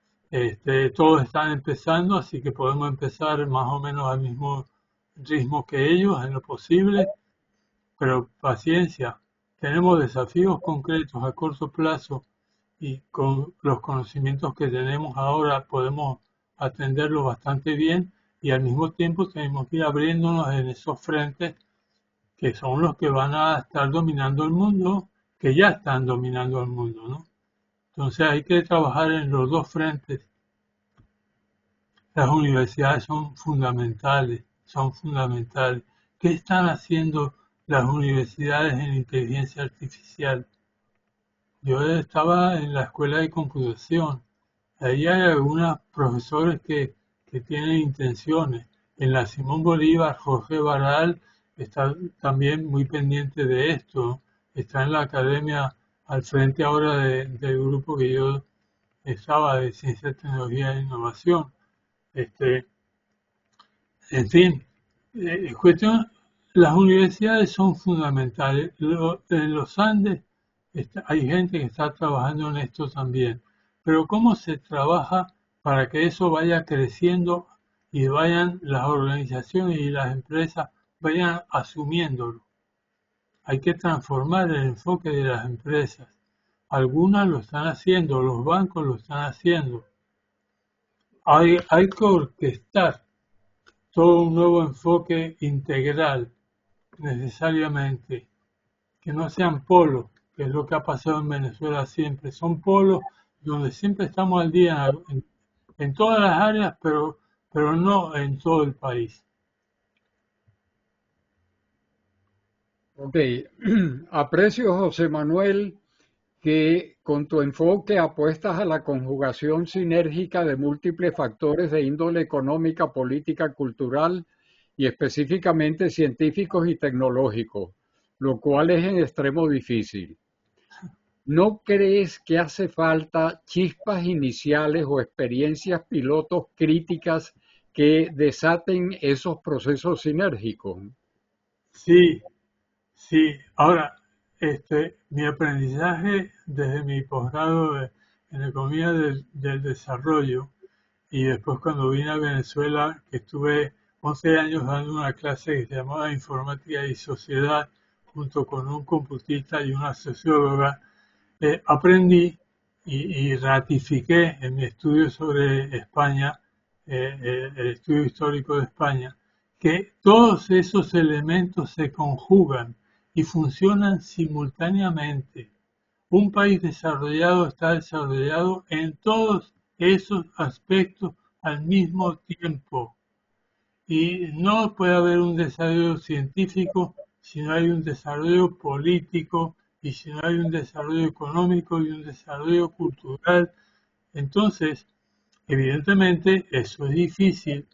S2: Todos están empezando, así que podemos empezar más o menos al mismo ritmo que ellos en lo posible, pero paciencia. Tenemos desafíos concretos a corto plazo y con los conocimientos que tenemos ahora podemos atenderlos bastante bien y al mismo tiempo tenemos que ir abriéndonos en esos frentes que son los que van a estar dominando el mundo, que ya están dominando el mundo, ¿no? Entonces hay que trabajar en los dos frentes. Las universidades son fundamentales, son fundamentales. ¿Qué están haciendo las universidades en inteligencia artificial? Yo estaba en la escuela de computación. Ahí hay algunos profesores que tienen intenciones. En la Simón Bolívar, Jorge Baral está también muy pendiente de esto. Está en la academia al frente ahora del grupo que yo estaba de Ciencia, Tecnología e Innovación. Este, en fin, cuestión, las universidades son fundamentales. En los Andes hay gente que está trabajando en esto también. Pero ¿cómo se trabaja para que eso vaya creciendo y vayan las organizaciones y las empresas vayan asumiéndolo? Hay que transformar el enfoque de las empresas. Algunas lo están haciendo, los bancos lo están haciendo. Hay que orquestar todo un nuevo enfoque integral, necesariamente, que no sean polos, que es lo que ha pasado en Venezuela siempre. Son polos donde siempre estamos al día en todas las áreas, pero no en todo el país.
S1: Ok, aprecio, José Manuel, que con tu enfoque apuestas a la conjugación sinérgica de múltiples factores de índole económica, política, cultural y específicamente científicos y tecnológicos, lo cual es en extremo difícil. ¿No crees que hace falta chispas iniciales o experiencias pilotos críticas que desaten esos procesos sinérgicos?
S2: Sí, sí. Ahora, mi aprendizaje desde mi posgrado en Economía del Desarrollo y después cuando vine a Venezuela, que estuve 11 años dando una clase que se llamaba Informática y Sociedad, junto con un computista y una socióloga, aprendí y ratifiqué en mi estudio sobre España, el estudio histórico de España, que todos esos elementos se conjugan y funcionan simultáneamente. Un país desarrollado está desarrollado en todos esos aspectos al mismo tiempo. Y no puede haber un desarrollo científico si no hay un desarrollo político y si no hay un desarrollo económico y un desarrollo cultural. Entonces, evidentemente, eso es difícil.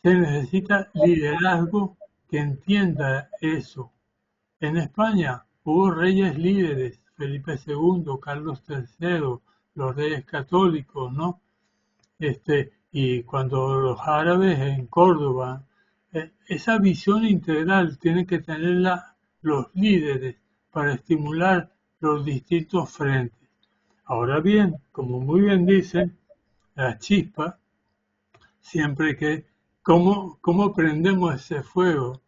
S2: Se necesita liderazgo que entienda eso. En España hubo reyes líderes, Felipe II, Carlos III, los reyes católicos, ¿no? Y cuando los árabes en Córdoba, esa visión integral tienen que tenerla los líderes para estimular los distintos frentes. Ahora bien, como muy bien dicen, la chispa, siempre que, ¿cómo prendemos ese fuego?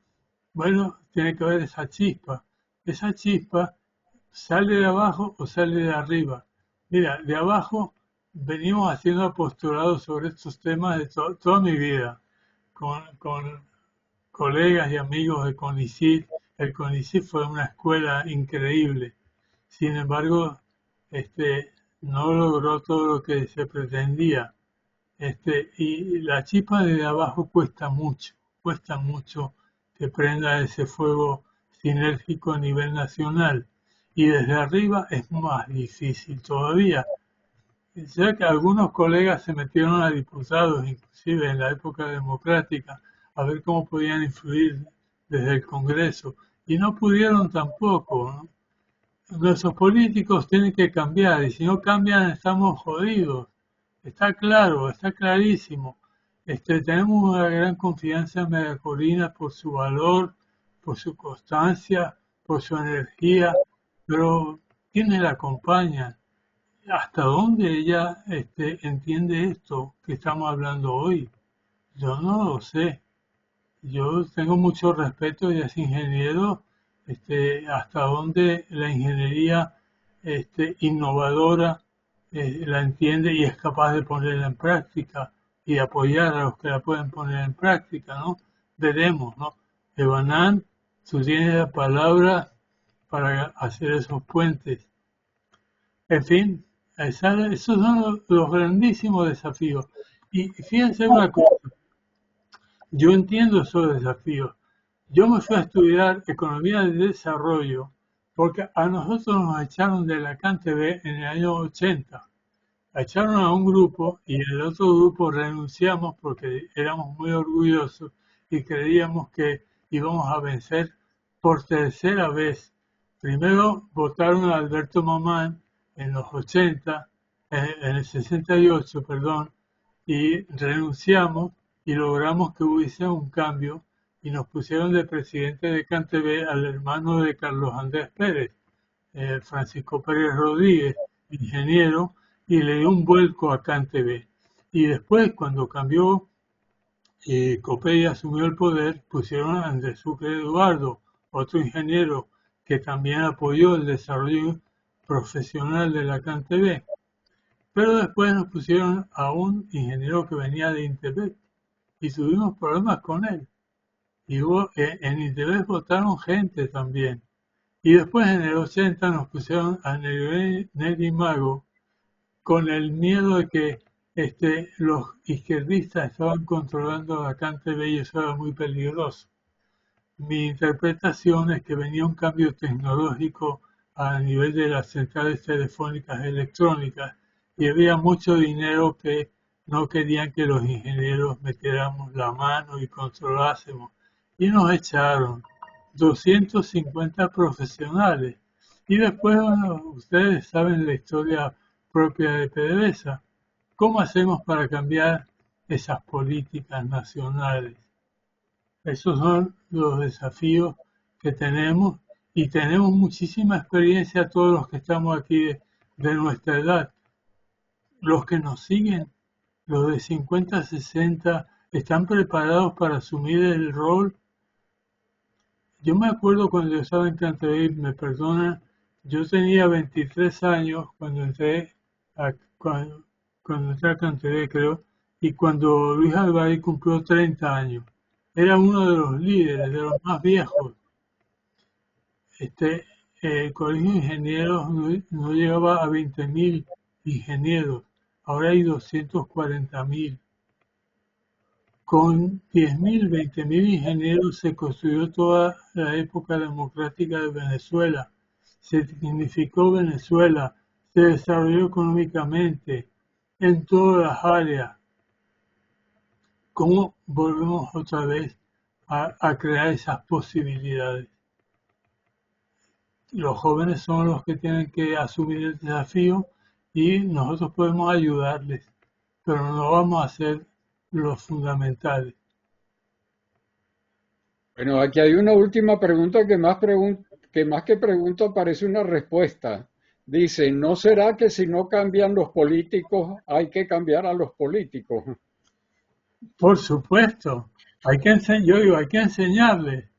S2: Bueno, tiene que haber esa chispa. Esa chispa sale de abajo o sale de arriba. Mira, de abajo venimos haciendo apostolados sobre estos temas de toda mi vida, con colegas y amigos de CONICYT. El CONICYT fue una escuela increíble. Sin embargo, no logró todo lo que se pretendía. Y la chispa de abajo cuesta mucho que prenda ese fuego sinérgico a nivel nacional. Y desde arriba es más difícil todavía. Ya que algunos colegas se metieron a diputados, inclusive en la época democrática, a ver cómo podían influir desde el Congreso, y no pudieron tampoco, ¿no? Nuestros políticos tienen que cambiar, y si no cambian estamos jodidos. Está claro, está clarísimo. Tenemos una gran confianza en María Corina por su valor, por su constancia, por su energía, pero ¿quiénes la acompañan? ¿Hasta dónde ella entiende esto que estamos hablando hoy? Yo no lo sé. Yo tengo mucho respeto y es ingeniero, hasta dónde la ingeniería innovadora la entiende y es capaz de ponerla en práctica y apoyar a los que la pueden poner en práctica, ¿no? Veremos, ¿no? Evanán, tú tienes la palabra para hacer esos puentes. En fin, esos son los grandísimos desafíos. Y fíjense una cosa, yo entiendo esos desafíos. Yo me fui a estudiar economía de desarrollo porque a nosotros nos echaron de la CanTV en el año 80. Echaron a un grupo y el otro grupo renunciamos porque éramos muy orgullosos y creíamos que íbamos a vencer por tercera vez. Primero votaron a Alberto Mamán en los 80, en el 68, perdón, y renunciamos y logramos que hubiese un cambio y nos pusieron de presidente de CanTV al hermano de Carlos Andrés Pérez, Francisco Pérez Rodríguez, ingeniero, y le dio un vuelco a CanTV. Y después, cuando cambió Copé y asumió el poder, pusieron a Andrés Sucre Eduardo, otro ingeniero que también apoyó el desarrollo profesional de la CanTV. Pero después nos pusieron a un ingeniero que venía de Internet y tuvimos problemas con él. Y en Internet votaron gente también. Y después en el 80 nos pusieron a Neri Mago con el miedo de que los izquierdistas estaban controlando la CanTV y eso era muy peligroso. Mi interpretación es que venía un cambio tecnológico a nivel de las centrales telefónicas electrónicas y había mucho dinero que no querían que los ingenieros metiéramos la mano y controlásemos. Y nos echaron 250 profesionales. Y después, bueno, ustedes saben la historia propia de PDVSA. ¿Cómo hacemos para cambiar esas políticas nacionales? Esos son los desafíos que tenemos y tenemos muchísima experiencia todos los que estamos aquí de nuestra edad. Los que nos siguen, los de 50, 60, están preparados para asumir el rol. Yo me acuerdo cuando yo estaba en CanTV, me perdonan, yo tenía 23 años cuando entré a CanTV, creo, y cuando Luis Alvari cumplió 30 años. Era uno de los líderes, de los más viejos. el Colegio de Ingenieros no llegaba a 20.000 ingenieros, ahora hay 240.000. Con 10.000, 20.000 ingenieros se construyó toda la época democrática de Venezuela, se dignificó Venezuela, se desarrolló económicamente en todas las áreas. ¿Cómo volvemos otra vez a crear esas posibilidades? Los jóvenes son los que tienen que asumir el desafío y nosotros podemos ayudarles, pero no vamos a ser los fundamentales.
S1: Bueno, aquí hay una última pregunta que más que pregunta parece una respuesta. Dice, ¿no será que si no cambian los políticos hay que cambiar a los políticos?
S2: Por supuesto, yo digo, hay que enseñarles.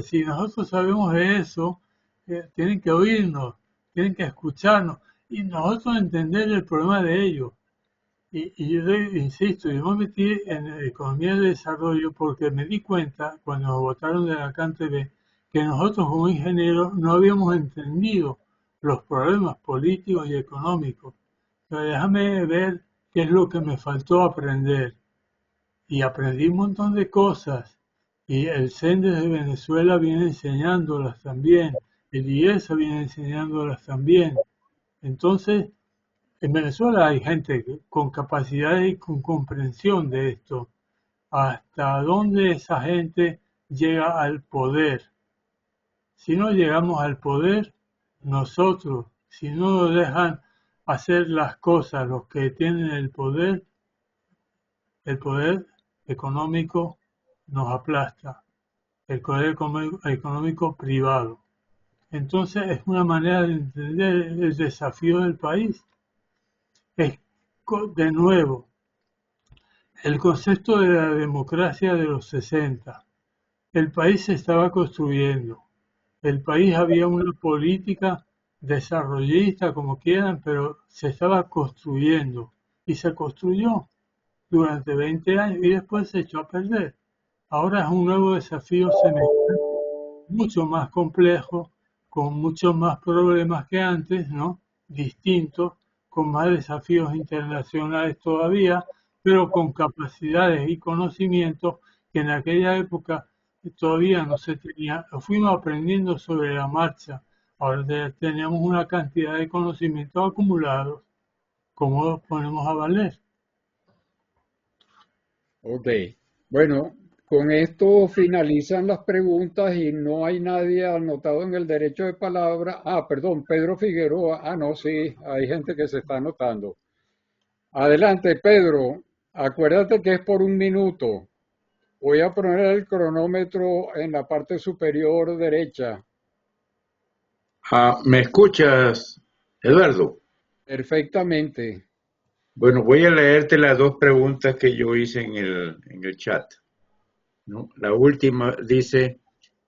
S2: Si nosotros sabemos de eso, tienen que oírnos, tienen que escucharnos y nosotros entender el problema de ellos. Y yo insisto, yo me metí en economía de desarrollo porque me di cuenta cuando nos votaron de la CanTV que nosotros como ingenieros no habíamos entendido los problemas políticos y económicos. Pero déjame ver qué es lo que me faltó aprender. Y aprendí un montón de cosas. Y el CEN desde Venezuela viene enseñándolas también. El IESA viene enseñándolas también. Entonces, en Venezuela hay gente con capacidades y con comprensión de esto. ¿Hasta dónde esa gente llega al poder? Si no llegamos al poder, nosotros, si no nos dejan hacer las cosas los que tienen el poder económico nos aplasta, el poder económico privado. Entonces es una manera de entender el desafío del país. Es, de nuevo, el concepto de la democracia de los 60. El país se estaba construyendo. El país había una política desarrollista, como quieran, pero se estaba construyendo. Y se construyó durante 20 años y después se echó a perder. Ahora es un nuevo desafío semejante, mucho más complejo, con muchos más problemas que antes, ¿no? Distintos, con más desafíos internacionales todavía, pero con capacidades y conocimientos que en aquella época todavía no se tenía. Lo fuimos aprendiendo sobre la marcha. Ahora tenemos una cantidad de conocimientos acumulados. ¿Cómo los ponemos a valer?
S1: Ok, bueno, con esto finalizan las preguntas y no hay nadie anotado en el derecho de palabra. Ah, perdón, Pedro Figueroa. Ah, no, sí, hay gente que se está anotando. Adelante, Pedro. Acuérdate que es por un minuto. Voy a poner el cronómetro en la parte superior derecha.
S3: ¿Me escuchas, Eduardo?
S1: Perfectamente.
S3: Bueno, voy a leerte las dos preguntas que yo hice en el chat, ¿no? La última dice,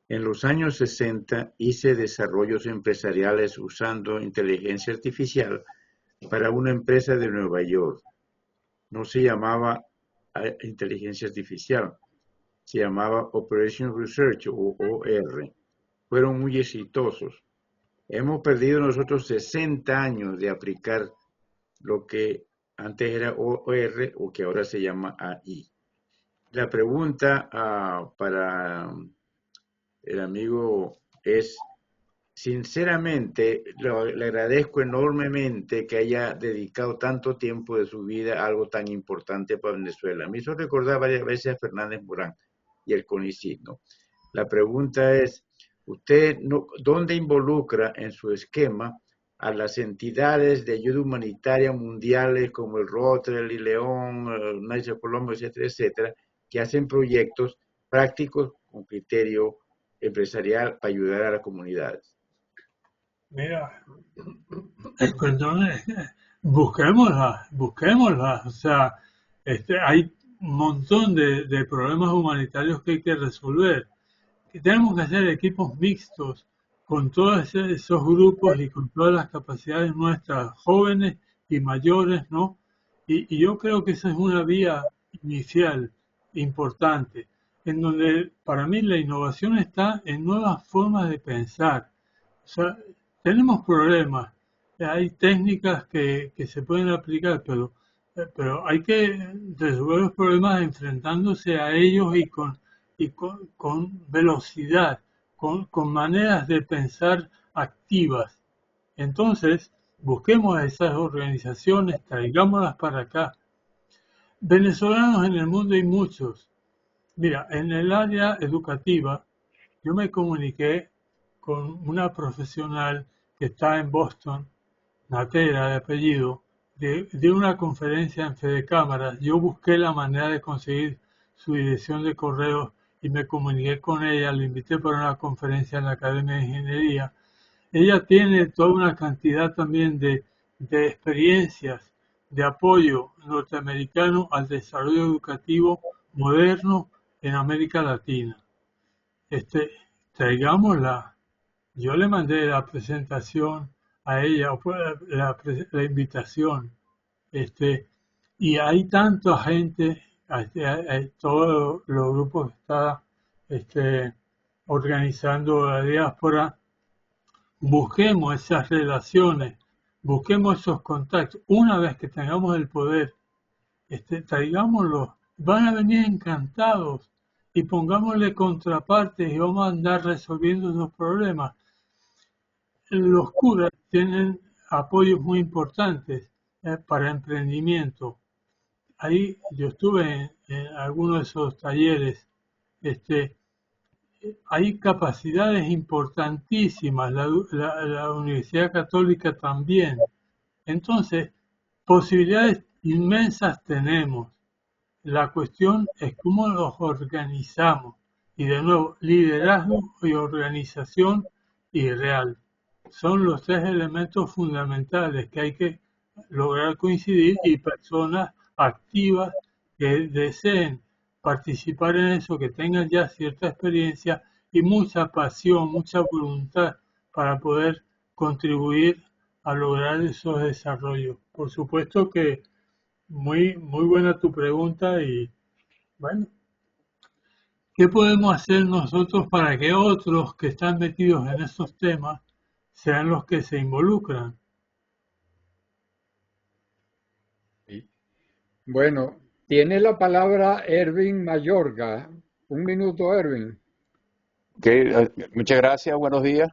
S3: en los años 60 hice desarrollos empresariales usando inteligencia artificial para una empresa de Nueva York. No se llamaba inteligencia artificial, se llamaba Operation Research o OR. Fueron muy exitosos. Hemos perdido nosotros 60 años de aplicar lo que antes era OR o que ahora se llama AI. La pregunta para el amigo es, sinceramente, le agradezco enormemente que haya dedicado tanto tiempo de su vida a algo tan importante para Venezuela. Me hizo recordar varias veces a Fernández Morán y el CONICYT, ¿no? La pregunta es, ¿usted dónde involucra en su esquema a las entidades de ayuda humanitaria mundiales como el Rotary, León, United Colombia, etcétera, etcétera, que hacen proyectos prácticos con criterio empresarial para ayudar a las comunidades?
S2: Mira, entonces, busquémoslas. O sea, hay un montón de problemas humanitarios que hay que resolver. Que tenemos que hacer equipos mixtos con todos esos grupos y con todas las capacidades nuestras, jóvenes y mayores, ¿no? Y yo creo que esa es una vía inicial importante, en donde para mí la innovación está en nuevas formas de pensar, sea, tenemos problemas. Hay técnicas que se pueden aplicar, pero hay que resolver los problemas enfrentándose a ellos con velocidad, con maneras de pensar activas. Entonces, busquemos a esas organizaciones, traigámoslas para acá. Venezolanos en el mundo hay muchos. Mira, en el área educativa, yo me comuniqué con una profesional que está en Boston, Natera de apellido, de una conferencia en Fede Cámaras. Yo busqué la manera de conseguir su dirección de correo y me comuniqué con ella, la invité para una conferencia en la Academia de Ingeniería. Ella tiene toda una cantidad también de experiencias de apoyo norteamericano al desarrollo educativo moderno en América Latina. Traigámosla. Yo le mandé la presentación a ella, la invitación. Y hay tanta gente, todos los grupos que está organizando la diáspora. Busquemos esas relaciones, busquemos esos contactos. Una vez que tengamos el poder, traigámoslos, van a venir encantados y pongámosle contrapartes y vamos a andar resolviendo esos problemas. Los curas tienen apoyos muy importantes para emprendimiento. Ahí yo estuve en algunos de esos talleres. Hay capacidades importantísimas, la Universidad Católica también. Entonces, posibilidades inmensas tenemos. La cuestión es cómo los organizamos. Y de nuevo, liderazgo y organización real. Son los tres elementos fundamentales que hay que lograr coincidir y personas activas que deseen participar en eso, que tengan ya cierta experiencia y mucha pasión, mucha voluntad para poder contribuir a lograr esos desarrollos. Por supuesto que muy buena tu pregunta y bueno, ¿qué podemos hacer nosotros para que otros que están metidos en esos temas sean los que se involucran?
S1: Bueno, tiene la palabra Erwin Mayorga. Un minuto, Erwin.
S4: Muchas gracias, buenos días.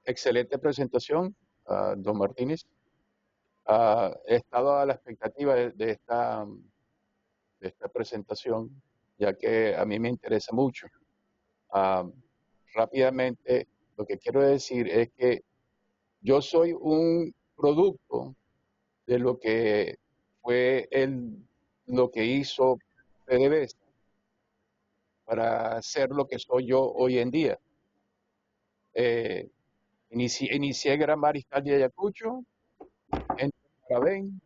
S4: Excelente presentación, don Martínez. He estado a la expectativa de esta presentación, ya que a mí me interesa mucho. Rápidamente, lo que quiero decir es que yo soy un producto de lo que fue lo que hizo PDVSA para ser lo que soy yo hoy en día. Inicié Gran Mariscal de Ayacucho, en Parabén,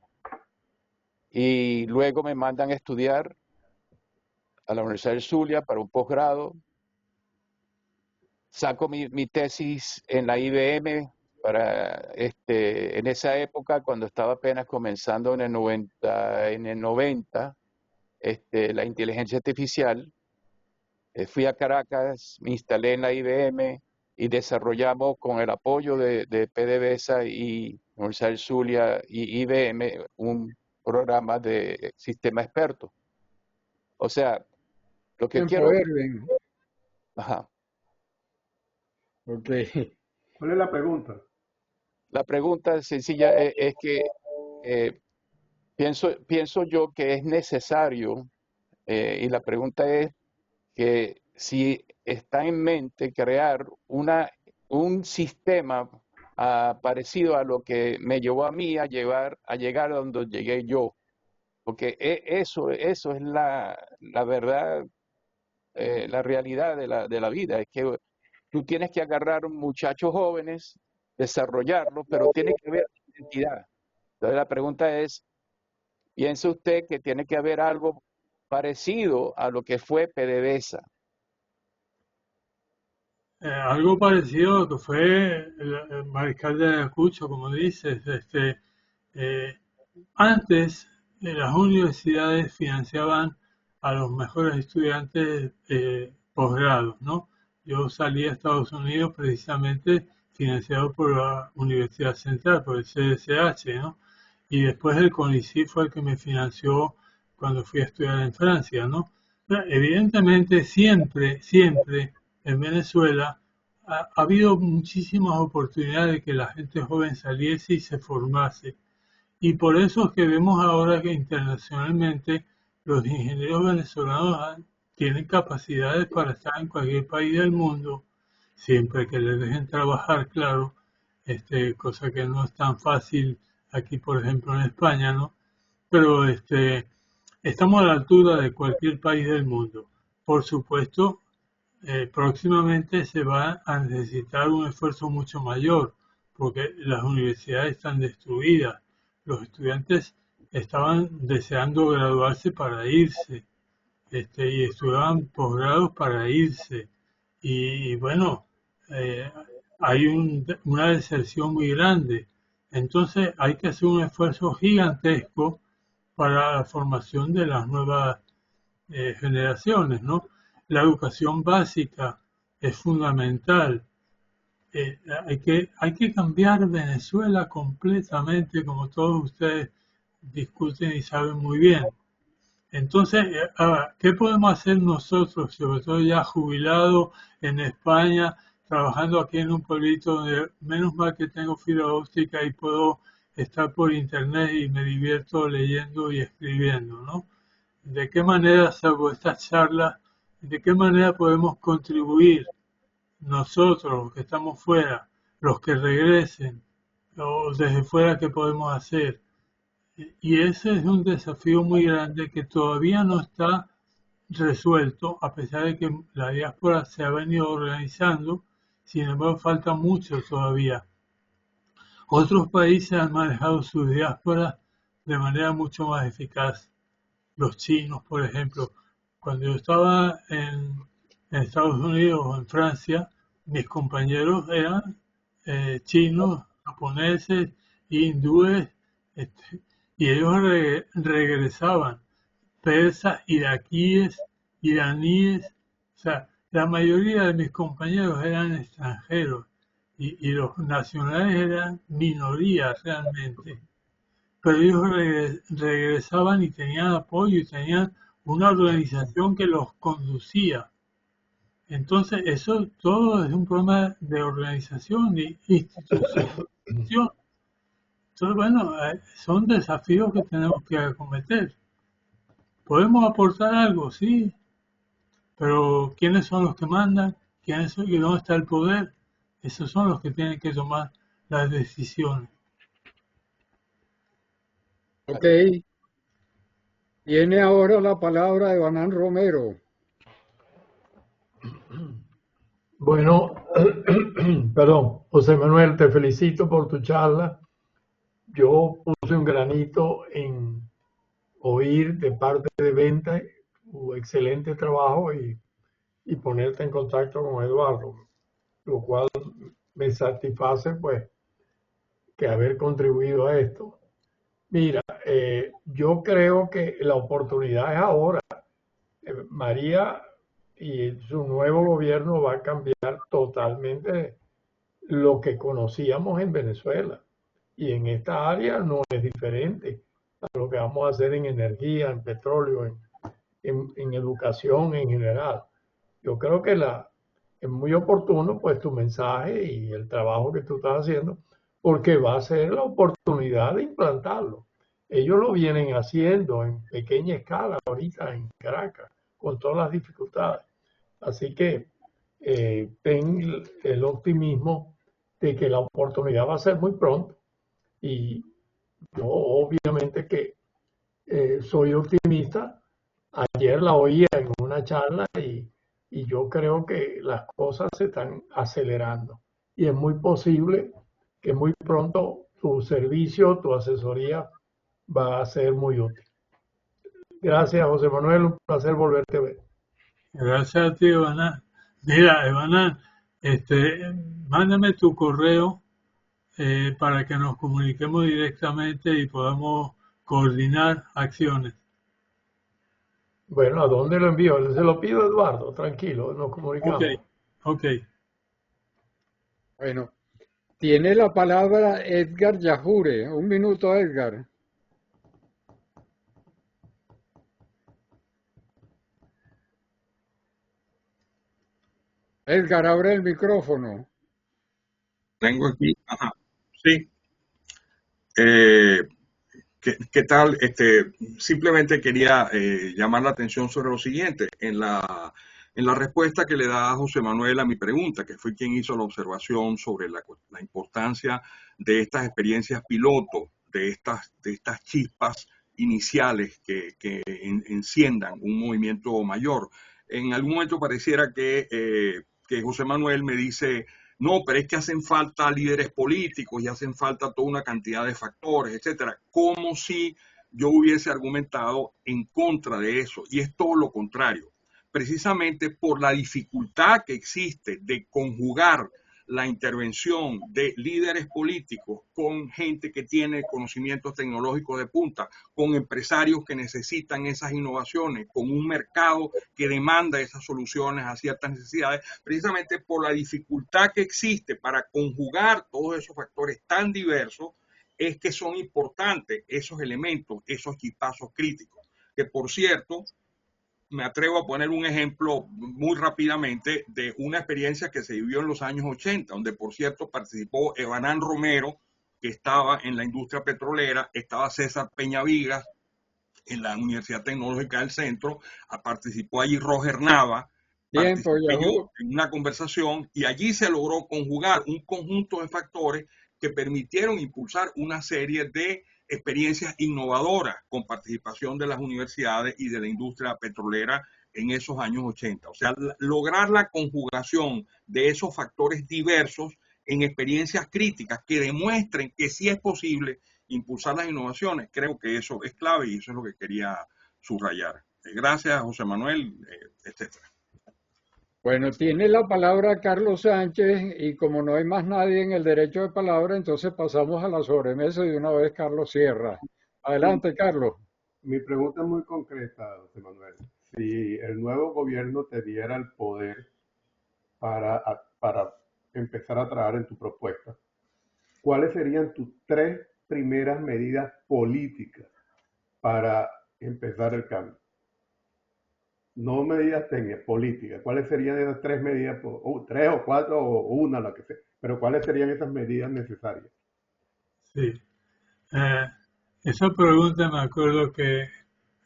S4: y luego me mandan a estudiar a la Universidad del Zulia para un posgrado. Saco mi tesis en la IBM en esa época, cuando estaba apenas comenzando en el 90, la inteligencia artificial. Fui a Caracas, me instalé en la IBM y desarrollamos con el apoyo de PDVSA y Universidad del Zulia y IBM un programa de sistema experto. O sea, lo que quiero...
S1: Erwin.
S4: Ajá.
S1: Ok.
S5: ¿Cuál es la pregunta?
S4: La pregunta sencilla es que pienso yo que es necesario, y la pregunta es que si está en mente crear un sistema parecido a lo que me llevó a mí a llegar a donde llegué yo. Porque eso es la verdad, la realidad de la vida. Es que tú tienes que agarrar muchachos jóvenes, desarrollarlos, pero tiene que haber identidad. Entonces la pregunta es, ¿piensa usted que tiene que haber algo parecido a lo que fue PDVSA?
S2: Algo parecido a lo que fue el Mariscal de Ayacucho, como dices. Antes, las universidades financiaban a los mejores estudiantes posgrados, ¿no? yo salí a Estados Unidos precisamente financiado por la Universidad Central, por el CSH, ¿no? Y después el CONICYT fue el que me financió cuando fui a estudiar en Francia, ¿no? Evidentemente siempre en Venezuela ha habido muchísimas oportunidades de que la gente joven saliese y se formase. Y por eso es que vemos ahora que internacionalmente los ingenieros venezolanos tienen capacidades para estar en cualquier país del mundo, siempre que les dejen trabajar, claro, cosa que no es tan fácil aquí, por ejemplo, en España, ¿no? Pero estamos a la altura de cualquier país del mundo. Por supuesto, próximamente se va a necesitar un esfuerzo mucho mayor, porque las universidades están destruidas. Los estudiantes estaban deseando graduarse para irse, y estudiaban posgrados para irse. Y bueno, eh, hay una deserción muy grande. Entonces hay que hacer un esfuerzo gigantesco para la formación de las nuevas generaciones, ¿no? La educación básica es fundamental. Hay que cambiar Venezuela completamente, como todos ustedes discuten y saben muy bien. Entonces, ¿qué podemos hacer nosotros, sobre todo ya jubilados en España, trabajando aquí en un pueblito donde menos mal que tengo fibra óptica y puedo estar por internet y me divierto leyendo y escribiendo, ¿no? ¿De qué manera, salvo estas charlas, de qué manera podemos contribuir nosotros, los que estamos fuera, los que regresen, o desde fuera, qué podemos hacer? Y ese es un desafío muy grande que todavía no está resuelto, a pesar de que la diáspora se ha venido organizando, sin embargo falta mucho todavía. Otros países han manejado sus diásporas de manera mucho más eficaz. Los chinos, por ejemplo. Cuando yo estaba en Estados Unidos o en Francia, mis compañeros eran chinos, japoneses, hindúes, y ellos regresaban, persas, iraquíes, iraníes, o sea, la mayoría de mis compañeros eran extranjeros y los nacionales eran minorías realmente, pero ellos regresaban y tenían apoyo y tenían una organización que los conducía. Entonces, eso todo es un problema de organización y institución. Entonces, bueno, son desafíos que tenemos que acometer. ¿Podemos aportar algo? Sí, pero ¿quiénes son los que mandan? ¿Quiénes son y dónde está el poder? Esos son los que tienen que tomar las decisiones.
S1: Ok, tiene ahora la palabra Evanán Romero.
S5: Bueno, perdón, José Manuel, te felicito por tu charla. Yo puse un granito en oír de parte de Venta tu excelente trabajo y ponerte en contacto con Eduardo, lo cual me satisface pues que haber contribuido a esto. Mira, yo creo que la oportunidad es ahora. María y su nuevo gobierno va a cambiar totalmente lo que conocíamos en Venezuela. Y en esta área no es diferente a lo que vamos a hacer en energía, en petróleo, en educación en general. Yo creo que es muy oportuno pues tu mensaje y el trabajo que tú estás haciendo, porque va a ser la oportunidad de implantarlo. Ellos lo vienen haciendo en pequeña escala ahorita en Caracas, con todas las dificultades. Así que ten el optimismo de que la oportunidad va a ser muy pronto. Y yo obviamente que soy optimista. Ayer la oía en una charla y yo creo que las cosas se están acelerando. Y es muy posible que muy pronto tu servicio, tu asesoría va a ser muy útil. Gracias, José Manuel. Un placer volverte a ver.
S2: Gracias a ti, Evanán. Mira, Evanán, mándame tu correo para que nos comuniquemos directamente y podamos coordinar acciones.
S5: Bueno, ¿a dónde lo envío? Se lo pido a Eduardo, tranquilo, nos
S2: Ok,
S5: comunicamos.
S6: Ok.
S1: Bueno, tiene la palabra Edgar Yajure. Un minuto, Edgar. Edgar, abre el micrófono.
S7: Tengo aquí, ajá, sí. Eh, ¿qué tal? Simplemente quería llamar la atención sobre lo siguiente. En la respuesta que le da José Manuel a mi pregunta, que fue quien hizo la observación sobre la importancia de estas experiencias piloto, de estas chispas iniciales que enciendan un movimiento mayor. En algún momento pareciera que José Manuel me dice: no, pero es que hacen falta líderes políticos y hacen falta toda una cantidad de factores, etcétera. Como si yo hubiese argumentado en contra de eso. Y es todo lo contrario. Precisamente por la dificultad que existe de conjugar la intervención de líderes políticos con gente que tiene conocimientos tecnológicos de punta, con empresarios que necesitan esas innovaciones, con un mercado que demanda esas soluciones a ciertas necesidades, precisamente por la dificultad que existe para conjugar todos esos factores tan diversos, es que son importantes esos elementos, esos chispazos críticos, que por cierto, me atrevo a poner un ejemplo muy rápidamente de una experiencia que se vivió en los años 80, donde por cierto participó Evanán Romero, que estaba en la industria petrolera, estaba César Peñavigas en la Universidad Tecnológica del Centro, participó allí Roger Nava,
S1: Tiempo,
S7: participé yo
S1: Yahoo.
S7: en una conversación y allí se logró conjugar un conjunto de factores que permitieron impulsar una serie de experiencias innovadoras con participación de las universidades y de la industria petrolera en esos años 80. O sea, lograr la conjugación de esos factores diversos en experiencias críticas que demuestren que sí es posible impulsar las innovaciones, creo que eso es clave y eso es lo que quería subrayar. Gracias, José Manuel, etcétera.
S1: Bueno, tiene la palabra Carlos Sánchez y como no hay más nadie en el derecho de palabra, entonces pasamos a la sobremesa y de una vez Carlos cierra. Adelante, Carlos.
S8: Mi pregunta es muy concreta, José Manuel. Si el nuevo gobierno te diera el poder para empezar a trabajar en tu propuesta, ¿cuáles serían tus tres primeras medidas políticas para empezar el cambio? No medidas técnicas, políticas. ¿Cuáles serían esas tres medidas? Tres o cuatro o una, la que sea. Pero ¿cuáles serían esas medidas necesarias?
S6: Sí. Esa pregunta me acuerdo que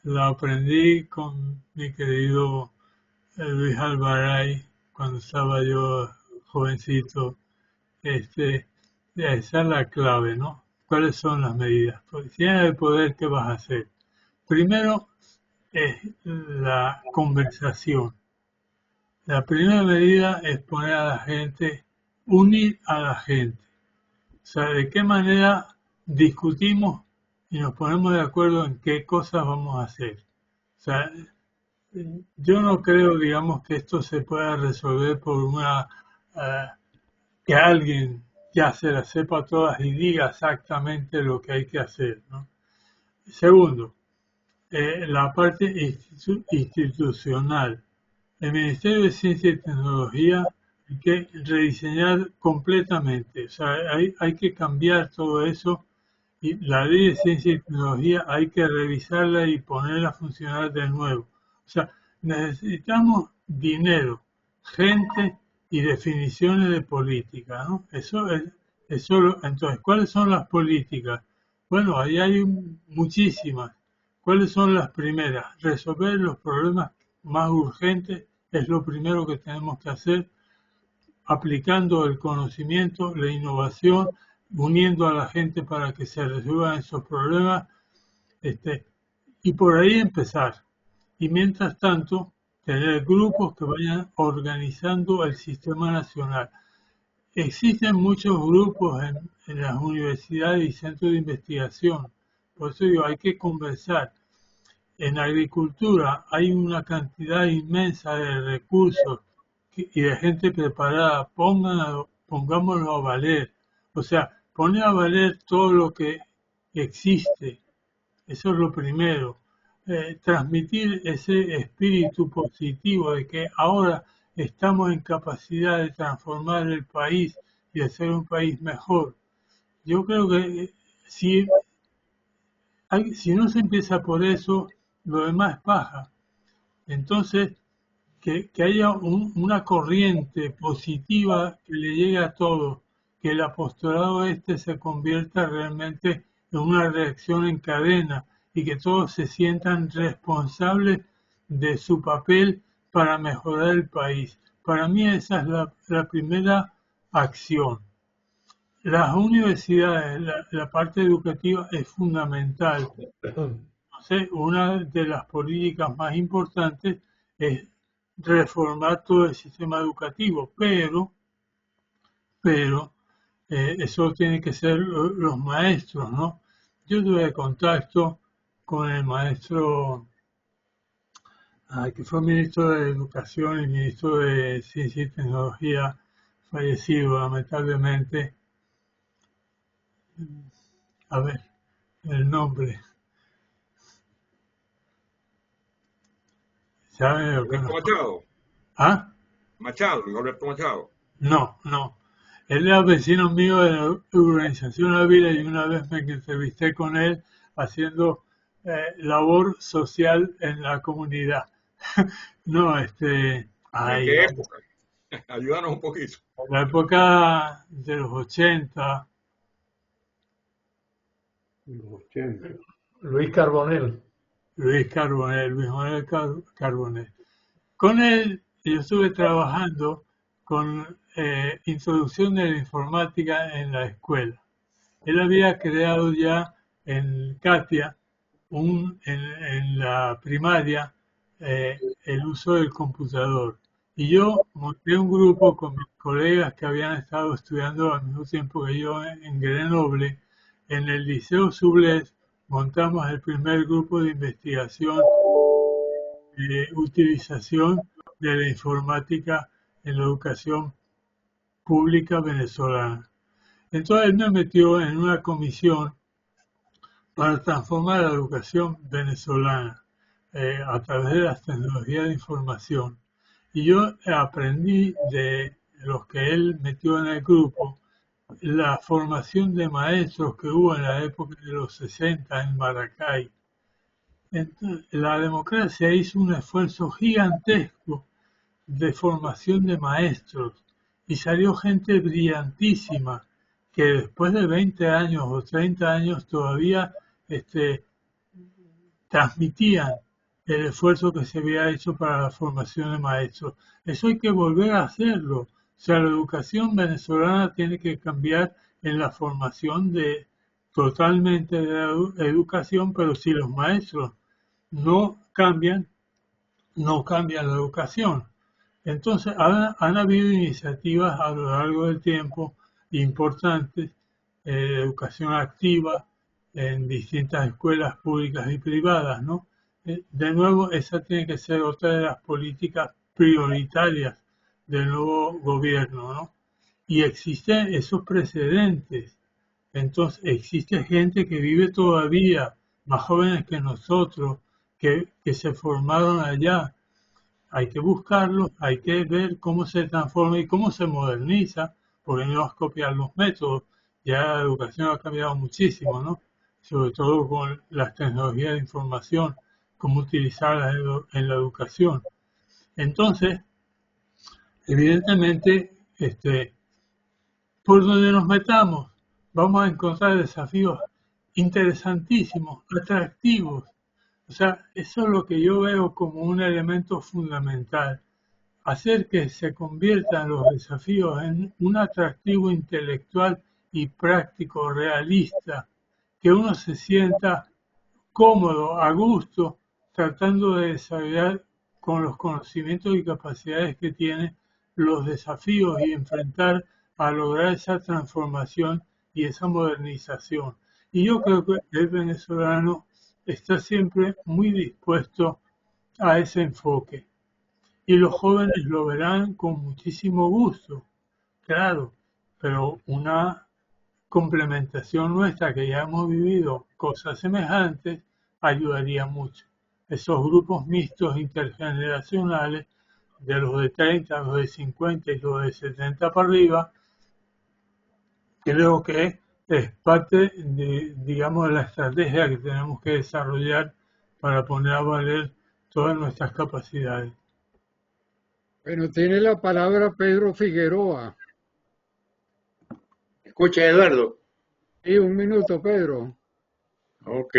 S6: la aprendí con mi querido Luis Alvaray cuando estaba yo jovencito. Esa es la clave, ¿no? ¿Cuáles son las medidas? Porque si tienes el poder, ¿qué vas a hacer? Primero es la conversación. La primera medida es poner a la gente, unir a la gente. O sea, de qué manera discutimos y nos ponemos de acuerdo en qué cosas vamos a hacer. O sea, yo no creo, digamos, que esto se pueda resolver por que alguien ya se las sepa todas y diga exactamente lo que hay que hacer, ¿no? Segundo, la parte institucional. El Ministerio de Ciencia y Tecnología hay que rediseñar completamente. O sea, hay que cambiar todo eso y la ley de ciencia y tecnología hay que revisarla y ponerla a funcionar de nuevo. O sea, necesitamos dinero, gente y definiciones de política, ¿no? Entonces, ¿cuáles son las políticas? Bueno, ahí hay muchísimas. ¿Cuáles son las primeras? Resolver los problemas más urgentes es lo primero que tenemos que hacer, aplicando el conocimiento, la innovación, uniendo a la gente para que se resuelvan esos problemas, y por ahí empezar. Y mientras tanto, tener grupos que vayan organizando el sistema nacional. Existen muchos grupos en las universidades y centros de investigación, por eso digo, hay que conversar. En agricultura hay una cantidad inmensa de recursos y de gente preparada, pongámoslo a valer. O sea, poner a valer todo lo que existe, eso es lo primero. Transmitir ese espíritu positivo de que ahora estamos en capacidad de transformar el país y hacer un país mejor. Yo creo que si no se empieza por eso, lo demás es paja. Entonces, que haya una corriente positiva que le llegue a todos, que el apostolado se convierta realmente en una reacción en cadena y que todos se sientan responsables de su papel para mejorar el país. Para mí esa es la primera acción. Las universidades, la parte educativa es fundamental. Entonces, una de las políticas más importantes es reformar todo el sistema educativo, pero eso tiene que ser los maestros, ¿no? Yo tuve contacto con el maestro que fue ministro de Educación y ministro de Ciencia y Tecnología, fallecido lamentablemente. A ver, el nombre. ¿Sabe lo que
S7: Roberto
S6: no?
S7: Machado.
S6: ¿Ah?
S7: Machado, Roberto Machado.
S6: No. Él era vecino mío de la urbanización Ávila y una vez me entrevisté con él haciendo labor social en la comunidad. No,
S7: ¿En qué época? Ayúdanos un poquito.
S6: En la época de los 80.
S8: Los 80.
S5: Luis Carbonell.
S6: Luis Manuel Carbonell. Con él yo estuve trabajando con introducción de la informática en la escuela. Él había creado ya en Katia, en la primaria, el uso del computador. Y yo monté un grupo con mis colegas que habían estado estudiando al mismo tiempo que yo en Grenoble. En el Liceo Sublés montamos el primer grupo de investigación de utilización de la informática en la educación pública venezolana. Entonces él me metió en una comisión para transformar la educación venezolana a través de las tecnologías de información. Y yo aprendí de los que él metió en el grupo la formación de maestros que hubo en la época de los 60 en Maracay. Entonces, la democracia hizo un esfuerzo gigantesco de formación de maestros y salió gente brillantísima que después de 20 años o 30 años todavía transmitían el esfuerzo que se había hecho para la formación de maestros. Eso hay que volver a hacerlo. O sea, la educación venezolana tiene que cambiar en la formación totalmente de la educación, pero si los maestros no cambian la educación. Entonces, han habido iniciativas a lo largo del tiempo importantes de educación activa en distintas escuelas públicas y privadas, ¿no? De nuevo, esa tiene que ser otra de las políticas prioritarias del nuevo gobierno, ¿no? Y existen esos precedentes. Entonces, existe gente que vive todavía, más jóvenes que nosotros, que se formaron allá. Hay que buscarlos, hay que ver cómo se transforma y cómo se moderniza, porque no es copiar los métodos. Ya la educación ha cambiado muchísimo, ¿no? Sobre todo con las tecnologías de información, cómo utilizarlas en la educación. Entonces, evidentemente, por donde nos metamos, vamos a encontrar desafíos interesantísimos, atractivos. O sea, eso es lo que yo veo como un elemento fundamental. Hacer que se conviertan los desafíos en un atractivo intelectual y práctico, realista, que uno se sienta cómodo, a gusto, tratando de desarrollar con los conocimientos y capacidades que tiene los desafíos y enfrentar a lograr esa transformación y esa modernización. Y yo creo que el venezolano está siempre muy dispuesto a ese enfoque. Y los jóvenes lo verán con muchísimo gusto, claro, pero una complementación nuestra que ya hemos vivido cosas semejantes ayudaría mucho. Esos grupos mixtos intergeneracionales de los de 30, los de 50 y los de 70 para arriba, creo que es parte de, digamos, de la estrategia que tenemos que desarrollar para poner a valer todas nuestras capacidades.
S1: Bueno, tiene la palabra Pedro Figueroa.
S3: Escucha, Eduardo.
S1: Sí, un minuto, Pedro.
S3: Ok.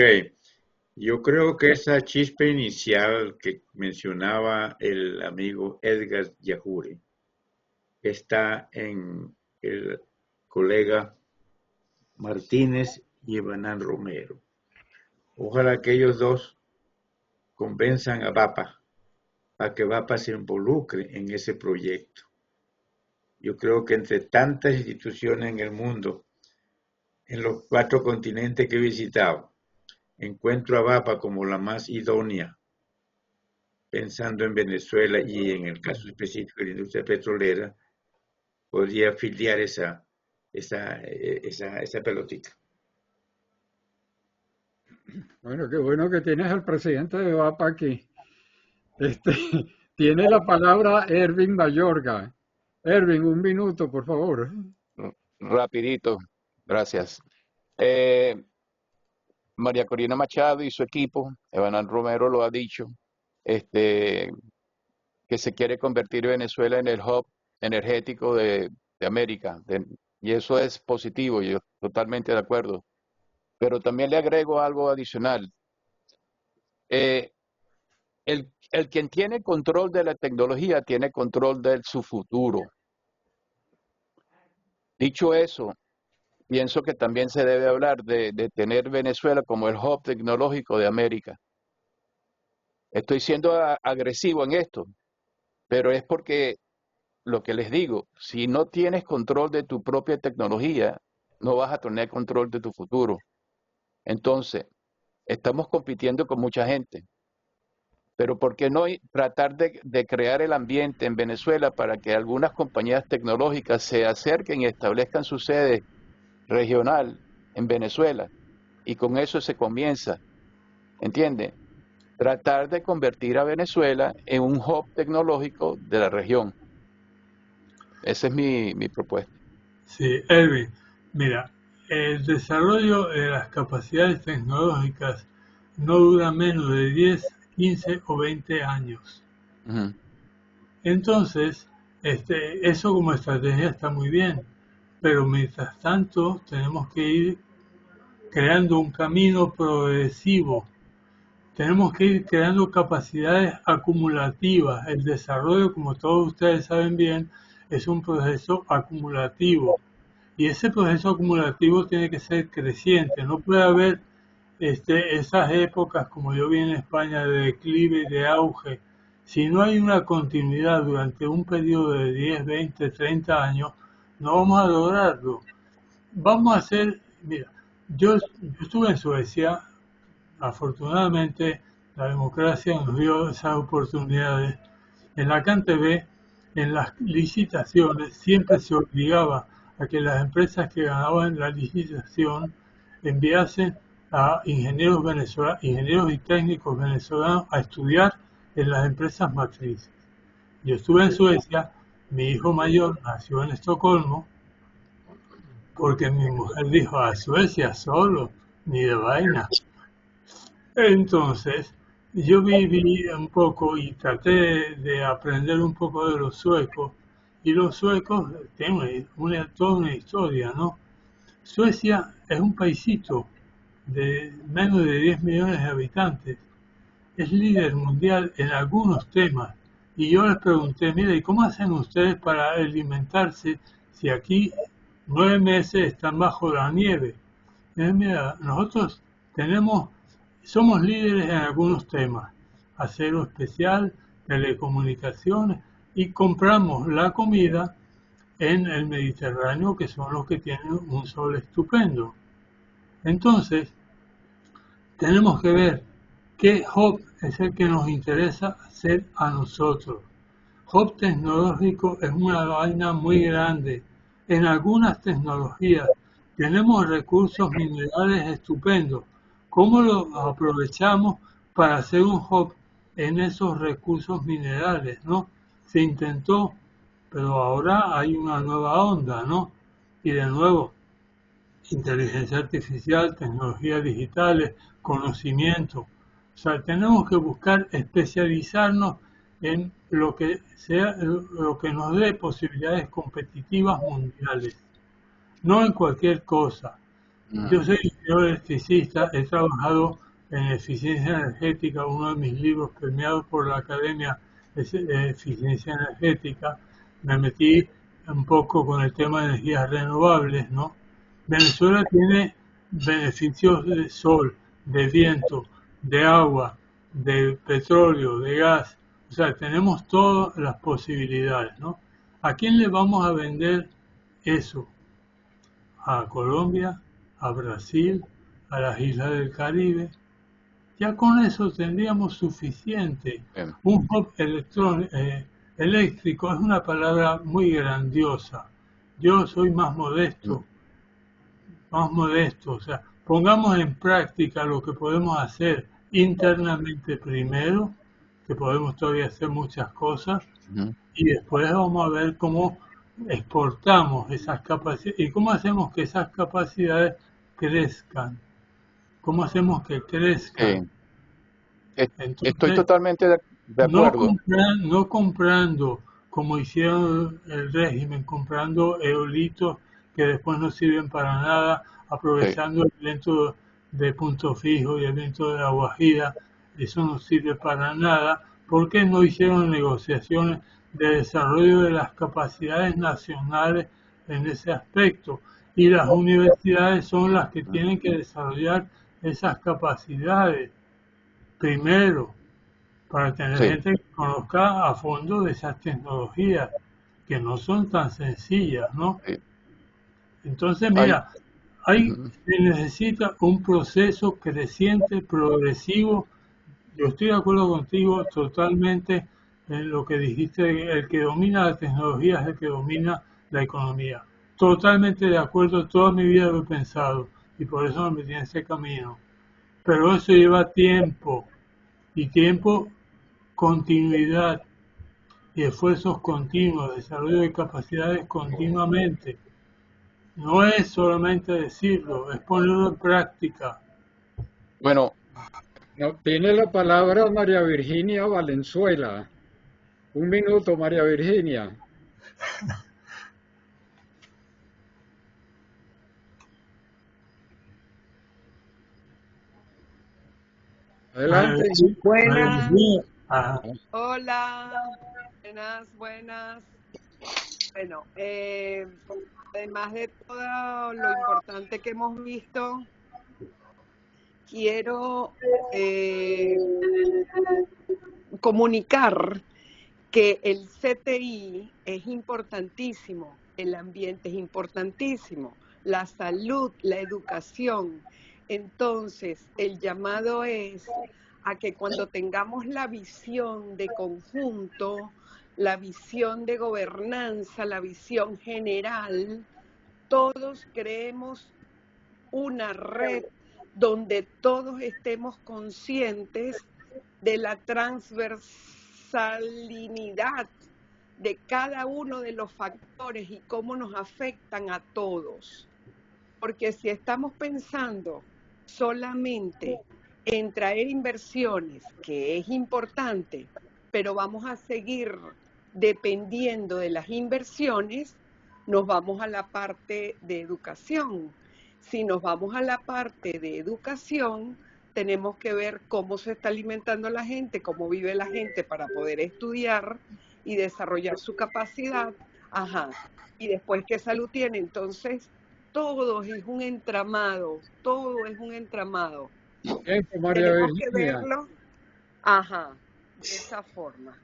S3: Yo creo que esa chispa inicial que mencionaba el amigo Edgar Yajure está en el colega Martínez y Evanán Romero. Ojalá que ellos dos convenzan a VAPA para que VAPA se involucre en ese proyecto. Yo creo que entre tantas instituciones en el mundo, en los 4 continentes que he visitado, encuentro a VAPA como la más idónea, pensando en Venezuela y en el caso específico de la industria petrolera, podría afiliar esa pelotita.
S1: Bueno, qué bueno que tienes al presidente de VAPA aquí. Tiene la palabra Ervin Mayorga. Ervin, un minuto, por favor.
S4: Rapidito, gracias. María Corina Machado y su equipo, Evanán Romero lo ha dicho, que se quiere convertir Venezuela en el hub energético de América, y eso es positivo, yo totalmente de acuerdo. Pero también le agrego algo adicional. El quien tiene control de la tecnología tiene control de su futuro. Dicho eso, pienso que también se debe hablar de tener Venezuela como el hub tecnológico de América. Estoy siendo agresivo en esto, pero es porque lo que les digo, si no tienes control de tu propia tecnología, no vas a tener control de tu futuro. Entonces, estamos compitiendo con mucha gente, pero ¿por qué no tratar de crear el ambiente en Venezuela para que algunas compañías tecnológicas se acerquen y establezcan su sede regional en Venezuela? Y con eso se comienza, ¿entiende? Tratar de convertir a Venezuela en un hub tecnológico de la región. Esa es mi propuesta.
S6: Sí, Erwin, mira, el desarrollo de las capacidades tecnológicas no dura menos de 10, 15 o 20 años.
S4: Ujú.
S6: Entonces, eso como estrategia está muy bien, pero mientras tanto tenemos que ir creando un camino progresivo. Tenemos que ir creando capacidades acumulativas. El desarrollo, como todos ustedes saben bien, es un proceso acumulativo. Y ese proceso acumulativo tiene que ser creciente. No puede haber esas épocas, como yo vi en España, de declive y de auge. Si no hay una continuidad durante un periodo de 10, 20, 30 años, no vamos a lograrlo. Vamos a hacer, mira, yo estuve en Suecia. Afortunadamente, la democracia nos dio esas oportunidades. En la CanTV, en las licitaciones, siempre se obligaba a que las empresas que ganaban la licitación enviasen a ingenieros y técnicos venezolanos a estudiar en las empresas matrices. Yo estuve en Suecia, mi hijo mayor nació en Estocolmo, porque mi mujer dijo, a Suecia solo, ni de vaina. Entonces, yo viví un poco y traté de aprender un poco de los suecos, y los suecos tienen toda una historia, ¿no? Suecia es un paisito de menos de 10 millones de habitantes, es líder mundial en algunos temas, y yo les pregunté, mire, ¿y cómo hacen ustedes para alimentarse si aquí 9 meses están bajo la nieve? Mira, nosotros somos líderes en algunos temas, acero especial, telecomunicaciones, y compramos la comida en el Mediterráneo, que son los que tienen un sol estupendo. Entonces, tenemos que ver qué hub es el que nos interesa hacer a nosotros. Hub tecnológico es una vaina muy grande. En algunas tecnologías tenemos recursos minerales estupendos. ¿Cómo los aprovechamos para hacer un hub en esos recursos minerales, no? se intentó, pero ahora hay una nueva onda, ¿no? Y de nuevo, inteligencia artificial, tecnologías digitales, conocimiento. O sea, tenemos que buscar especializarnos en lo que sea, lo que nos dé posibilidades competitivas mundiales, no en cualquier cosa. Yo soy ingeniero electricista, he trabajado en eficiencia energética, uno de mis libros premiados por la Academia es Eficiencia Energética. Me metí un poco con el tema de energías renovables, ¿no? Venezuela tiene beneficios de sol, de viento, de agua, de petróleo, de gas. O sea, tenemos todas las posibilidades, ¿no? ¿A quién le vamos a vender eso? A Colombia, a Brasil, a las islas del Caribe. Ya con eso tendríamos suficiente.
S4: Bien.
S6: Un hub eléctrico es una palabra muy grandiosa. Yo soy más modesto, o sea, pongamos en práctica lo que podemos hacer internamente primero, que podemos todavía hacer muchas cosas, y después vamos a ver cómo exportamos esas capacidades y cómo hacemos que esas capacidades crezcan. ¿Cómo hacemos que crezcan?
S4: Estoy
S6: Entonces,
S4: totalmente de
S6: no
S4: acuerdo.
S6: no comprando, como hicieron el régimen, comprando eolitos que después no sirven para nada, aprovechando el viento de punto fijo y el viento de la Guajira, eso no sirve para nada. ¿Por qué no hicieron negociaciones de desarrollo de las capacidades nacionales en ese aspecto? Y las universidades son las que tienen que desarrollar esas capacidades primero, para tener
S4: Sí.
S6: gente que conozca a fondo de esas tecnologías, que no son tan sencillas, ¿no?
S4: Sí.
S6: Entonces,
S4: Hay-
S6: mira, se necesita un proceso creciente, progresivo. Yo estoy de acuerdo contigo totalmente en lo que dijiste, el que domina la tecnología es el que domina la economía. Totalmente de acuerdo, toda mi vida lo he pensado y por eso me metí en ese camino. Pero eso lleva tiempo y tiempo, continuidad y esfuerzos continuos, desarrollo de capacidades continuamente. No es solamente decirlo, es ponerlo en práctica.
S4: Bueno,
S1: No, tiene la palabra María Virginia Valenzuela. Un minuto, María Virginia. Adelante.
S9: Buenas,
S6: Ajá.
S9: hola, buenas. Bueno, además de todo lo importante que hemos visto, quiero comunicar que el CTI es importantísimo, el ambiente es importantísimo, la salud, la educación. Entonces, el llamado es a que cuando tengamos la visión de conjunto, la visión de gobernanza, la visión general, todos creemos una red donde todos estemos conscientes de la transversalidad de cada uno de los factores y cómo nos afectan a todos. Porque si estamos pensando solamente en traer inversiones, que es importante, pero vamos a seguir dependiendo de las inversiones, nos vamos a la parte de educación. Si nos vamos a la parte de educación, tenemos que ver cómo se está alimentando la gente, cómo vive la gente para poder estudiar y desarrollar su capacidad. Ajá. Y después, ¿qué salud tiene? Entonces, todo es un entramado, todo es un entramado.
S1: Tiempo, María
S9: Tenemos que
S1: Virginia.
S9: verlo, ajá, de esa forma.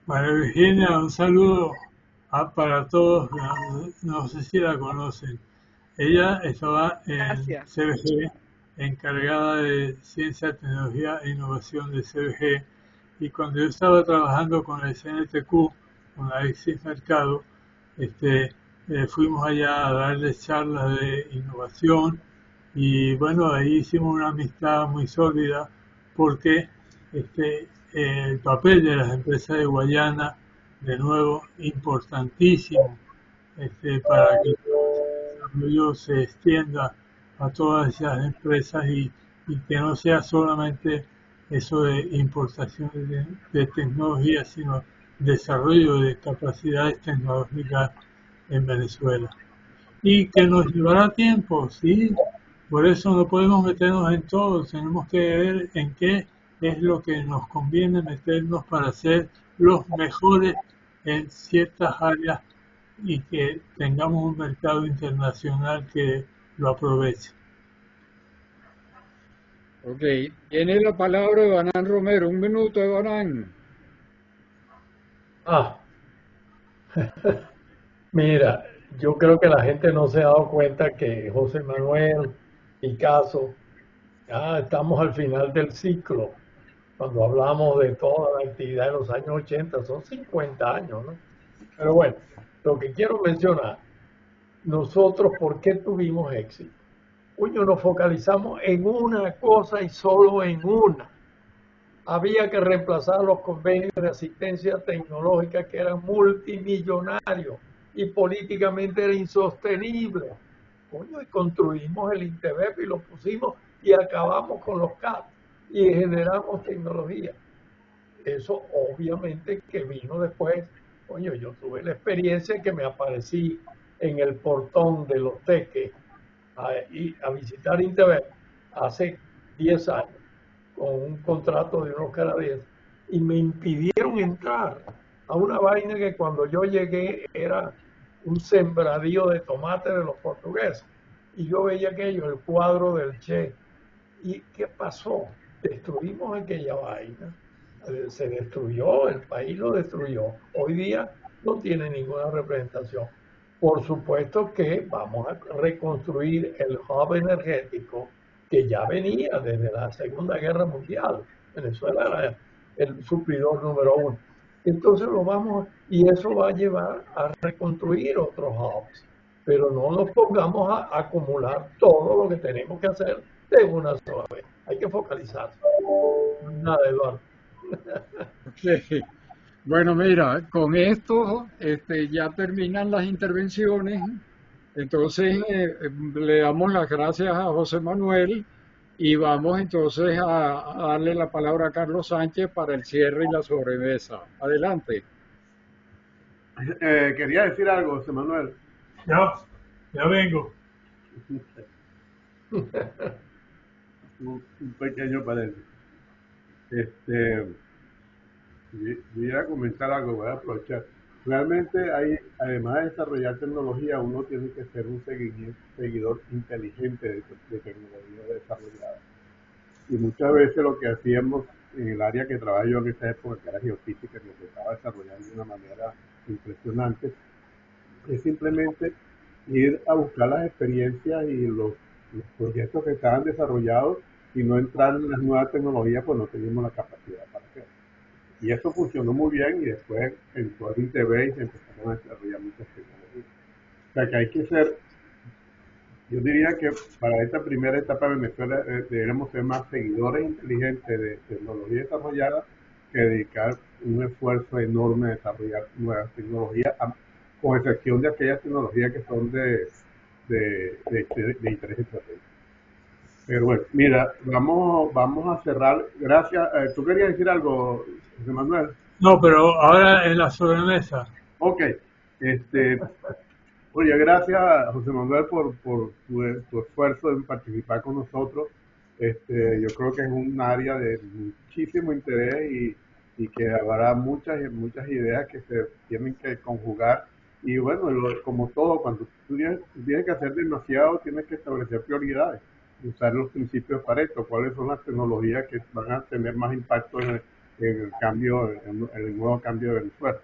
S6: María Virginia, un saludo para todos, no sé si la conocen. Ella estaba en
S9: Gracias.
S6: CBG, encargada de Ciencia, Tecnología e Innovación de CBG, y cuando yo estaba trabajando con el CNTQ, con la Alexis Mercado, fuimos allá a darles charlas de innovación y bueno, ahí hicimos una amistad muy sólida porque el papel de las empresas de Guayana, de nuevo, importantísimo para que el desarrollo se extienda a todas esas empresas y que no sea solamente eso de importación de tecnología, sino desarrollo de capacidades tecnológicas en Venezuela. Y que nos llevará tiempo, sí, por eso no podemos meternos en todo, tenemos que ver en qué es lo que nos conviene meternos para ser los mejores en ciertas áreas y que tengamos un mercado internacional que lo aproveche.
S1: Ok, tiene la palabra Evanán Romero. Un minuto, Evanán.
S5: Mira, yo creo que la gente no se ha dado cuenta que José Manuel, Picasso, ya estamos al final del ciclo. Cuando hablamos de toda la actividad de los años 80, son 50 años, ¿no? Pero bueno, lo que quiero mencionar, nosotros, ¿por qué tuvimos éxito? Coño, nos focalizamos en una cosa y solo en una. Había que reemplazar los convenios de asistencia tecnológica que eran multimillonarios y políticamente era insostenible. Coño, y construimos el INTEBEP y lo pusimos y acabamos con los CAP y generamos tecnología. Eso obviamente que vino después. Coño, yo tuve la experiencia que me aparecí en el portón de los teques a visitar INTEBEP hace 10 años con un contrato de unos canadienses y me impidieron entrar a una vaina que cuando yo llegué era un sembradío de tomate de los portugueses y yo veía aquello, el cuadro del Che. ¿Y qué pasó? Destruimos aquella vaina, se destruyó, el país lo destruyó, hoy día no tiene ninguna representación. Por supuesto que vamos a reconstruir el hub energético que ya venía desde la Segunda Guerra Mundial. Venezuela era el suplidor número 1. Entonces lo vamos, y eso va a llevar a reconstruir otros hubs. Pero no nos pongamos a acumular todo lo que tenemos que hacer de una sola vez. Hay que focalizarse. Nada, Eduardo.
S1: Sí. Bueno, mira, con esto ya terminan las intervenciones. Entonces le damos las gracias a José Manuel y vamos entonces a darle la palabra a Carlos Sánchez para el cierre y la sobremesa. Adelante.
S8: Quería decir algo, José Manuel.
S6: Ya vengo.
S8: Un pequeño paréntesis. Voy a comentar algo, voy a aprovechar. Realmente además de desarrollar tecnología, uno tiene que ser un seguidor inteligente de tecnología desarrollada. Y muchas veces lo que hacíamos en el área que trabajé yo en esa época, que era geofísica, que se estaba desarrollando de una manera impresionante, es simplemente ir a buscar las experiencias y los proyectos que estaban desarrollados y no entrar en las nuevas tecnologías, pues no teníamos la capacidad para hacerlo. Y eso funcionó muy bien y después entró el INTEBEP y se empezaron a desarrollar muchas tecnologías. O sea que hay que ser, yo diría que para esta primera etapa de Venezuela deberíamos ser más seguidores inteligentes de tecnología desarrollada que dedicar un esfuerzo enorme a desarrollar nuevas tecnologías, con excepción de aquellas tecnologías que son de interés estratégico. Pero bueno, mira, vamos a cerrar. Gracias. ¿Tú querías decir algo, José Manuel?
S6: No, pero ahora en la sobremesa.
S8: Ok. Oye, gracias, José Manuel, por tu esfuerzo en participar con nosotros. Yo creo que es un área de muchísimo interés y que habrá muchas ideas que se tienen que conjugar. Y bueno, como todo, cuando tú tienes que hacer demasiado, tienes que establecer prioridades. Usar los principios de Pareto, cuáles son las tecnologías que van a tener más impacto en el cambio, en el nuevo cambio de Venezuela.